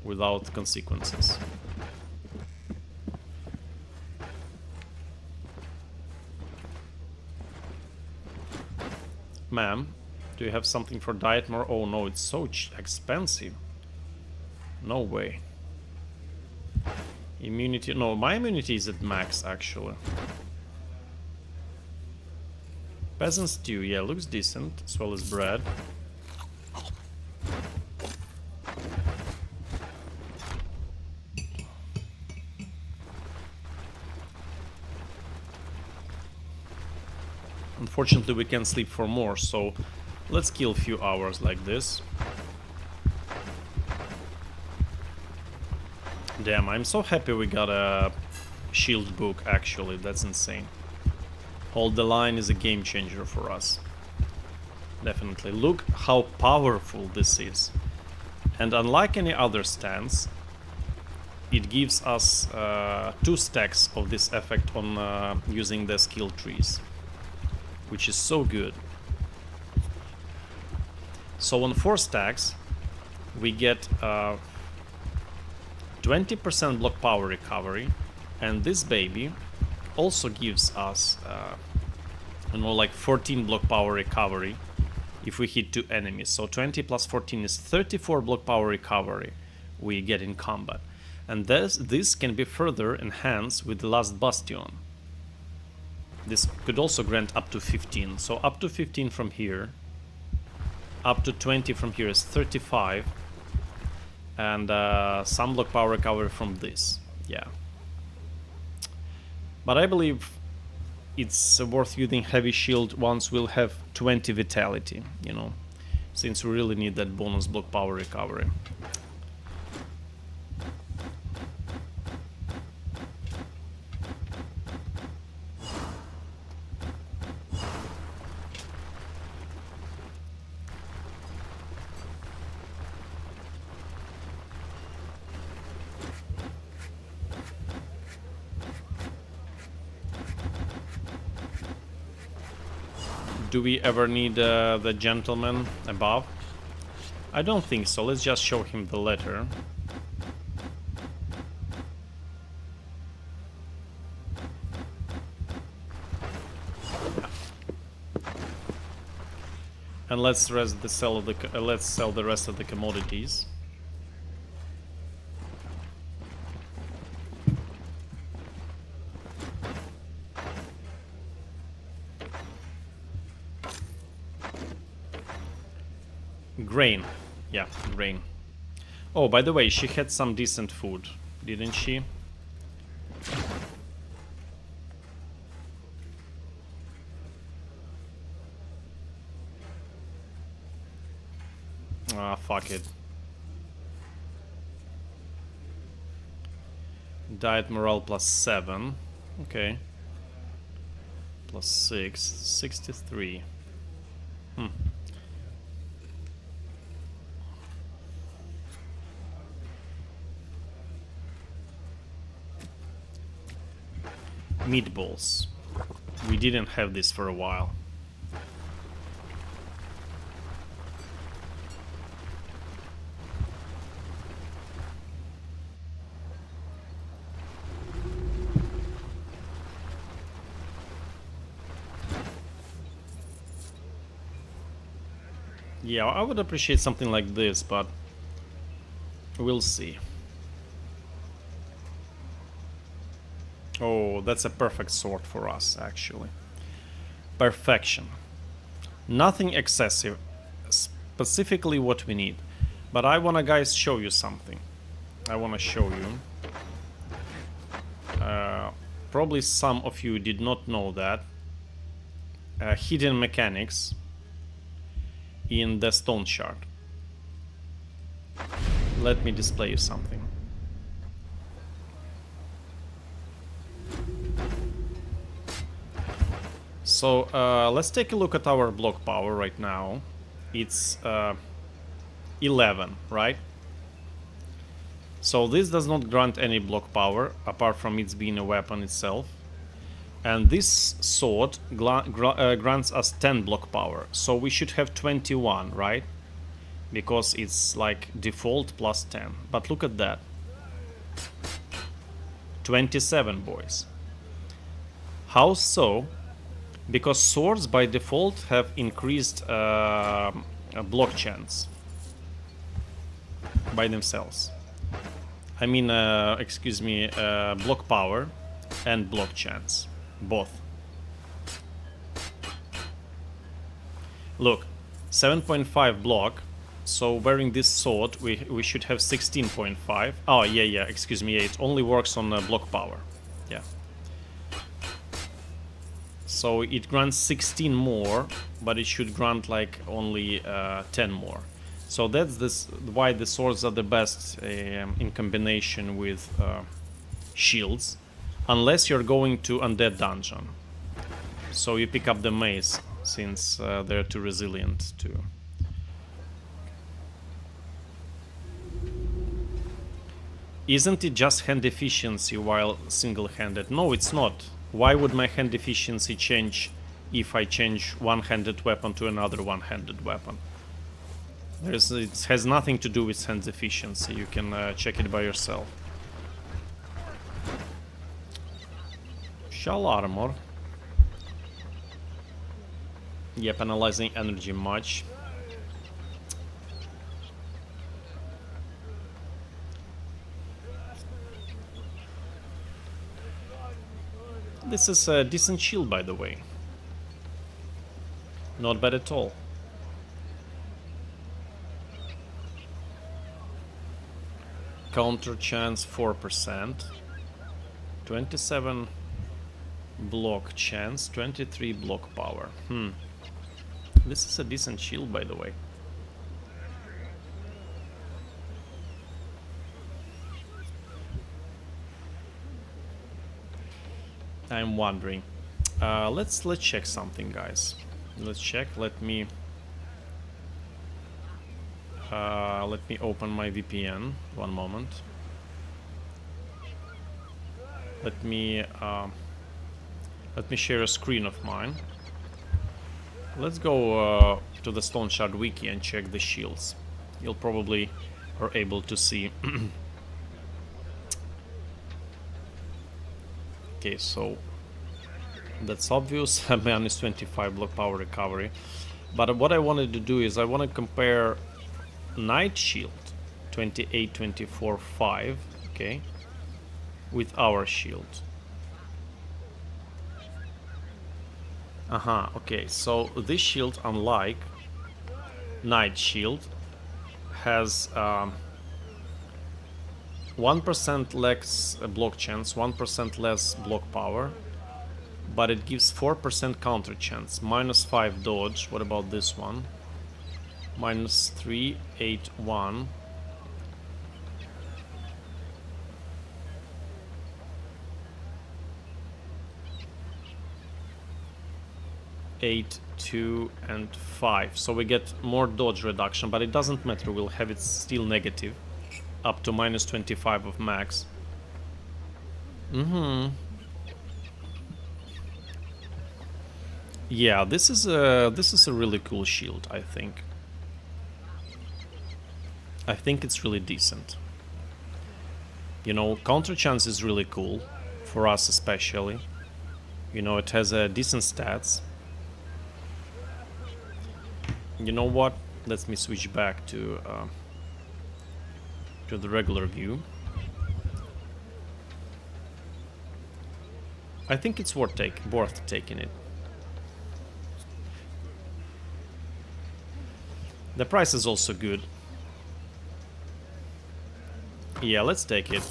without consequences. Ma'am, do you have something for diet more? Oh no, it's so expensive. No way. Immunity, no, my immunity is at max actually. Peasant stew, yeah, looks decent, as well as bread. Unfortunately, we can't sleep for more, so let's kill a few hours like this. Damn, I'm so happy we got a shield book, actually, that's insane. Hold the line is a game changer for us. Definitely. Look how powerful this is. And unlike any other stance, it gives us 2 stacks of this effect on using the skill trees, which is so good. So on 4 stacks, we get 20% block power recovery, and this baby also gives us like 14 block power recovery if we hit 2 enemies. So 20 plus 14 is 34 block power recovery we get in combat. And this can be further enhanced with the last bastion. This could also grant up to 15. So up to 15 from here, up to 20 from here is 35, and some block power recovery from this. Yeah. But I believe it's worth using heavy shield once we'll have 20 vitality, since we really need that bonus block power recovery. Do we ever need the gentleman above? I don't think so. Let's just show him the letter. And let's sell the rest of the commodities. Grain. Yeah, grain. Oh, by the way, she had some decent food, didn't she? Ah, fuck it. Diet morale plus 7. Okay. Plus 6. 63. Meatballs. We didn't have this for a while. Yeah, I would appreciate something like this, but we'll see. Oh, that's a perfect sword for us, actually. Perfection. Nothing excessive. Specifically what we need. But I wanna, guys, show you something. I wanna show you. Probably some of you did not know that. Hidden mechanics in the Stoneshard. Let me display you something. So let's take a look at our block power right now. It's 11, right? So this does not grant any block power apart from its being a weapon itself. And this sword grants us 10 block power. So we should have 21, right? Because it's like default plus 10. But look at that. 27, boys. How so? Because swords by default have increased block chance by themselves. I mean, excuse me, block power and block chance. Both. Look, 7.5 block. So wearing this sword, we should have 16.5. Oh, yeah, excuse me, yeah, it only works on block power. Yeah. So it grants 16 more, but it should grant like only 10 more. So that's why the swords are the best in combination with shields, unless you're going to Undead Dungeon. So you pick up the mace, since they're too resilient to... Isn't it just hand efficiency while single-handed? No, it's not. Why would my hand efficiency change if I change one-handed weapon to another one-handed weapon? It has nothing to do with hand efficiency. You can check it by yourself. Shell armor. Yeah, penalizing energy much. This is a decent shield, by the way. Not bad at all. Counter chance 4%. 27 block chance, 23 block power. This is a decent shield, by the way. I'm wondering. Let's check something, guys. Let's check. Let me open my VPN. One moment. Let me share a screen of mine. Let's go to the Stoneshard wiki and check the shields. You'll probably are able to see. Okay, so that's obvious. Minus 25 block power recovery. But what I wanted to do is I want to compare Knight Shield 28, 24, 5, okay, with our shield. Okay, so this shield, unlike Knight Shield, has 1% less block chance, 1% less block power, but it gives 4% counter chance, minus 5 dodge. What about this one? Minus 3, 8, 1. Eight, 2, and 5. So we get more dodge reduction, but it doesn't matter. We'll have it still negative, up to minus 25 of max. Yeah, this is a really cool shield, I think. I think it's really decent. You know, counter chance is really cool for us especially. You know, it has decent stats. You know what? Let me switch back to the regular view. I think it's worth taking it. The price is also good. Yeah, let's take it.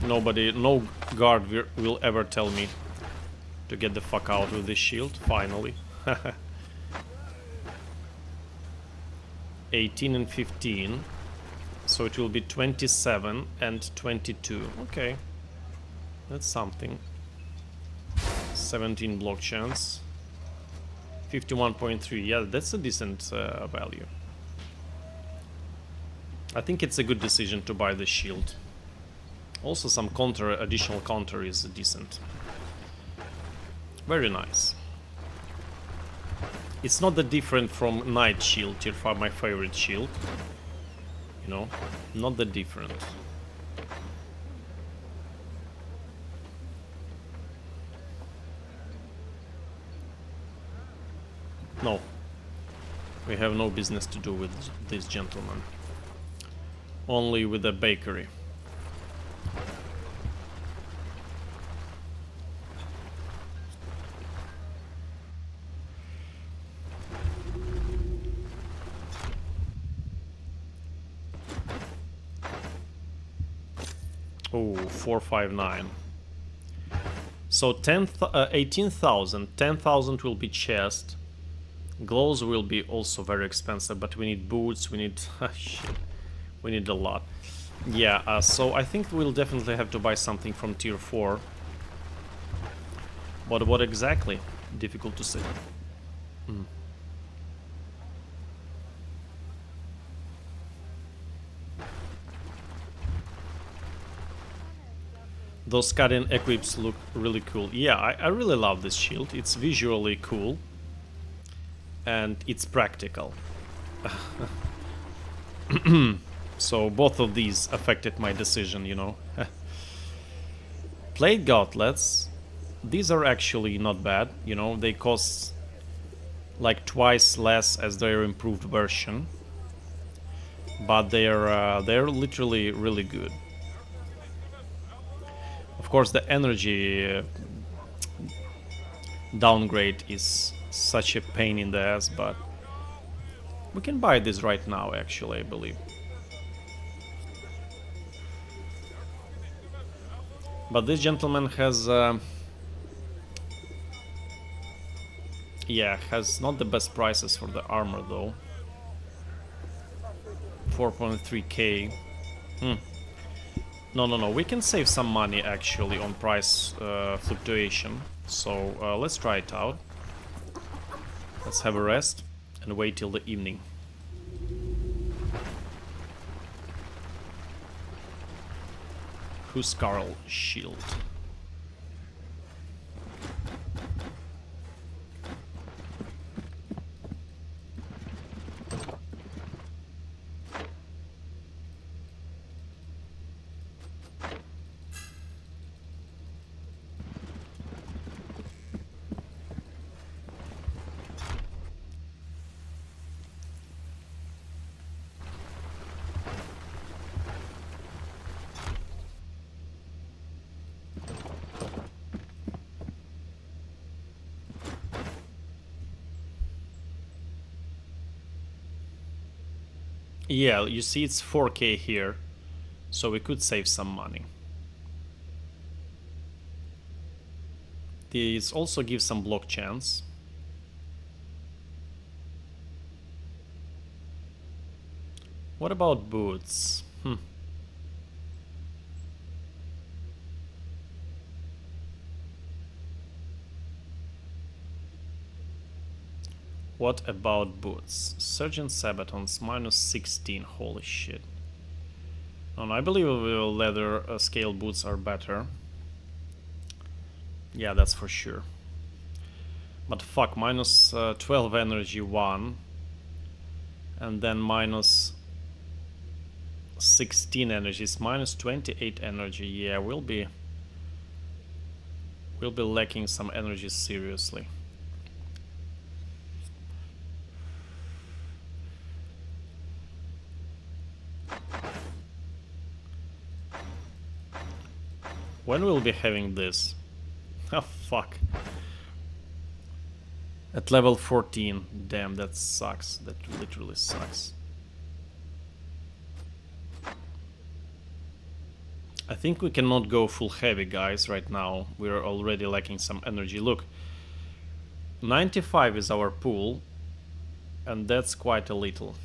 No guard will ever tell me to get the fuck out with this shield, finally. 18 and 15. So it will be 27 and 22. Okay. That's something. 17 block chance. 51.3. Yeah, that's a decent value. I think it's a good decision to buy the shield. Also some additional counter is decent. Very nice. It's not that different from Knight Shield, tier 5, my favorite shield. You know, not that different. No. We have no business to do with this gentleman. Only with the bakery. Oh, 459. So 18,000. 10,000 will be chest. Gloves will be also very expensive, but we need boots, we need... shit. We need a lot. Yeah, so I think we'll definitely have to buy something from tier 4. But what exactly? Difficult to say. Those Scadian equips look really cool. Yeah, I really love this shield. It's visually cool. And it's practical. So both of these affected my decision, you know. Plate gauntlets. These are actually not bad, you know. They cost like twice less as their improved version. But they're literally really good. Of course, the energy downgrade is such a pain in the ass, but we can buy this right now, actually, I believe. But this gentleman has... yeah, has not the best prices for the armor, though. 4.3k. No, we can save some money, actually, on price fluctuation. So, let's try it out. Let's have a rest and wait till the evening. Huskarl shield. Yeah, you see it's 4k here, so we could save some money. These also give some block chance. What about boots? What about boots? Sergeant Sabatons, minus 16, holy shit. And I believe leather scale boots are better. Yeah, that's for sure. But fuck, minus 12 energy 1. And then minus 16 energies, minus 28 energy. Yeah, we'll be lacking some energy seriously. When we'll be having this? Oh fuck. At level 14. Damn, that sucks. That literally sucks. I think we cannot go full heavy, guys, right now. We're already lacking some energy. Look, 95 is our pool, and that's quite a little.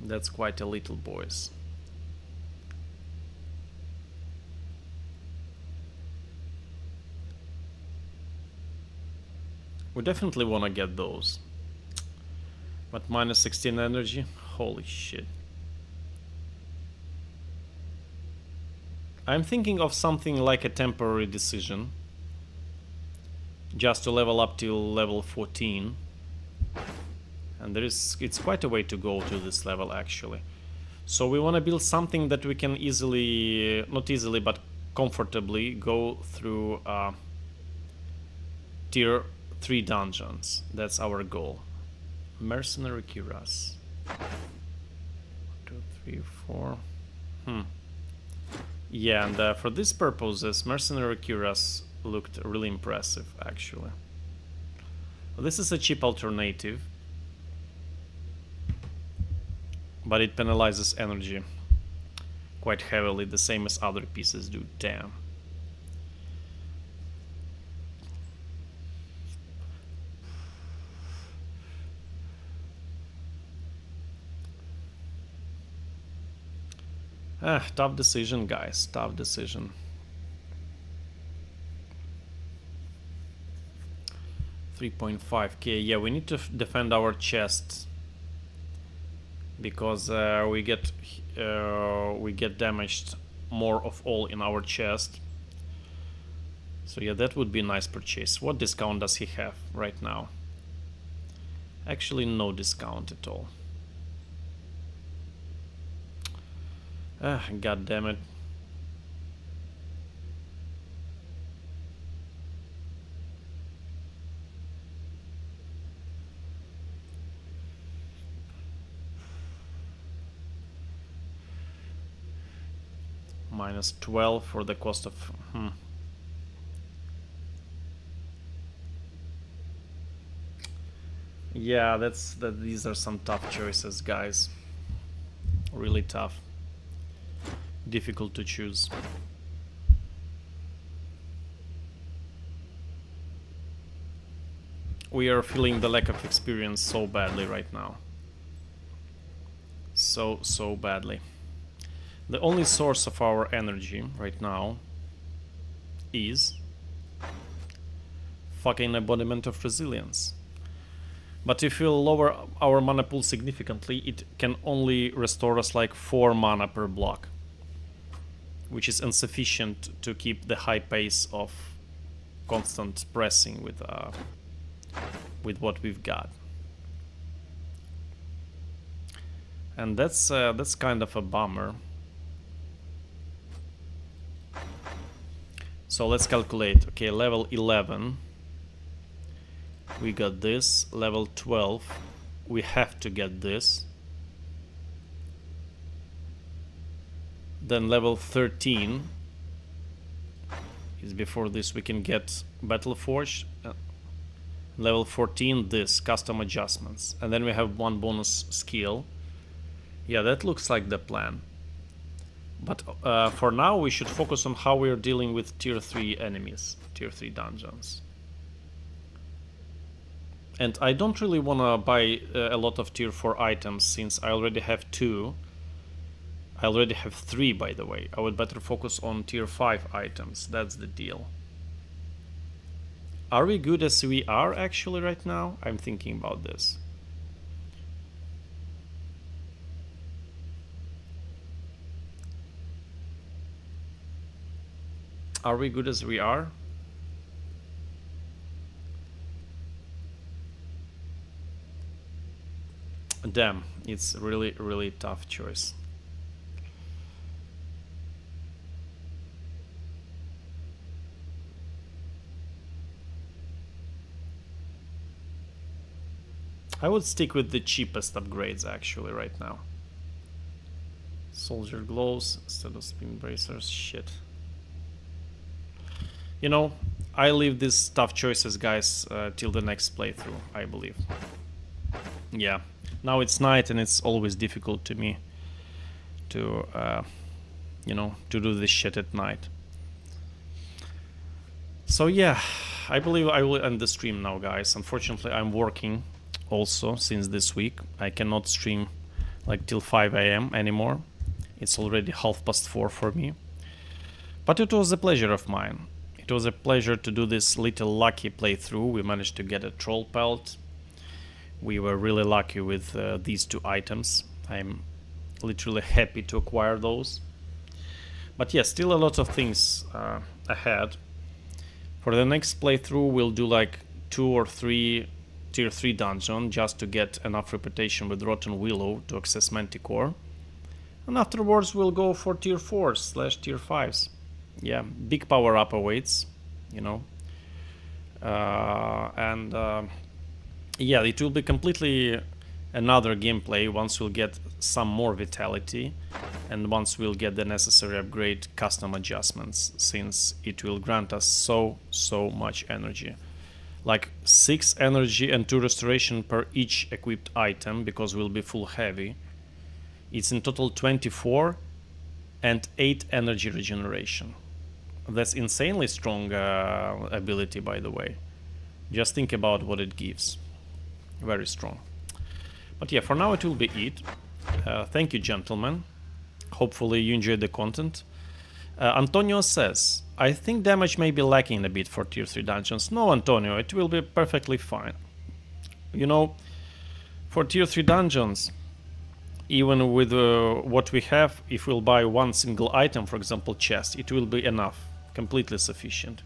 That's quite a little, boys. We definitely want to get those. But minus 16 energy? Holy shit. I'm thinking of something like a temporary decision. Just to level up till level 14. And it's quite a way to go to this level actually. So we want to build something that we can easily, not easily, but comfortably go through tier 3 dungeons. That's our goal. Mercenary Kiras. 1, 2, 3, 4. Yeah, and for these purposes, Mercenary Kiras looked really impressive, actually. This is a cheap alternative, but it penalizes energy quite heavily, the same as other pieces do. Damn. Tough decision, guys. Tough decision. $3.5k. Yeah, we need to defend our chest because we get damaged more of all in our chest. So yeah, that would be a nice purchase. What discount does he have right now? Actually, no discount at all. God damn it. Minus 12 for the cost of... Yeah, these are some tough choices, guys. Really tough. Difficult to choose. We are feeling the lack of experience so badly right now. So badly. The only source of our energy right now is fucking embodiment of resilience. But if we lower our mana pool significantly, it can only restore us like 4 mana per block, which is insufficient to keep the high pace of constant pressing with what we've got. And that's kind of a bummer. So let's calculate. Okay, level 11. We got this. Level 12. We have to get this. Then level 13 is before this. We can get Battle Forge. Level 14, this custom adjustments, and then we have 1 bonus skill. Yeah, that looks like the plan. But for now, we should focus on how we are dealing with tier 3 enemies, tier 3 dungeons. And I don't really want to buy a lot of tier 4 items, since I already have 2. I already have 3, by the way. I would better focus on tier 5 items. That's the deal. Are we good as we are actually right now? I'm thinking about this. Are we good as we are? Damn, it's really, really tough choice. I would stick with the cheapest upgrades actually right now. Soldier gloves instead of spin bracers. Shit. You know, I leave these tough choices, guys, till the next playthrough, I believe. Yeah. Now it's night and it's always difficult to me to, to do this shit at night. So yeah, I believe I will end the stream now, guys. Unfortunately, I'm working also since this week. I cannot stream like till 5 a.m. anymore. It's already 4:30 for me. But it was a pleasure of mine. It was a pleasure to do this little lucky playthrough. We managed to get a troll pelt. We were really lucky with these two items. I'm literally happy to acquire those. But yeah, still a lot of things ahead. For the next playthrough, we'll do like 2 or 3 tier 3 dungeon just to get enough reputation with Rotten Willow to access Manticore. And afterwards we'll go for tier 4s / tier 5s. Yeah, big power up awaits, you know. Yeah, it will be completely another gameplay once we'll get some more vitality and once we'll get the necessary upgrade custom adjustments, since it will grant us so much energy. Like 6 energy and 2 restoration per each equipped item, because we'll be full heavy. It's in total 24 and 8 energy regeneration. That's insanely strong ability, by the way. Just think about what it gives. Very strong. But yeah, for now it will be it. Thank you, gentlemen. Hopefully you enjoyed the content. Antonio says, I think damage may be lacking a bit for tier 3 dungeons. No, Antonio, it will be perfectly fine. You know, for tier 3 dungeons, even with what we have, if we'll buy one single item, for example chest, it will be enough, completely sufficient.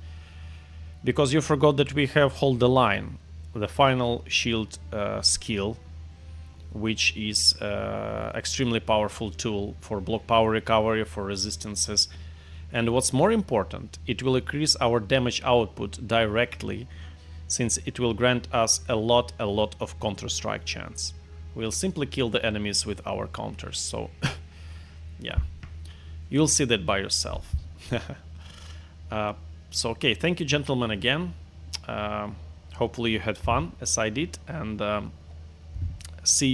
Because you forgot that we have Hold the Line, the final shield skill, which is extremely powerful tool for block power recovery, for resistances. And what's more important, it will increase our damage output directly, since it will grant us a lot of counter-strike chance. We'll simply kill the enemies with our counters, so yeah, you'll see that by yourself. So okay, thank you gentlemen again. Hopefully you had fun as I did, and see you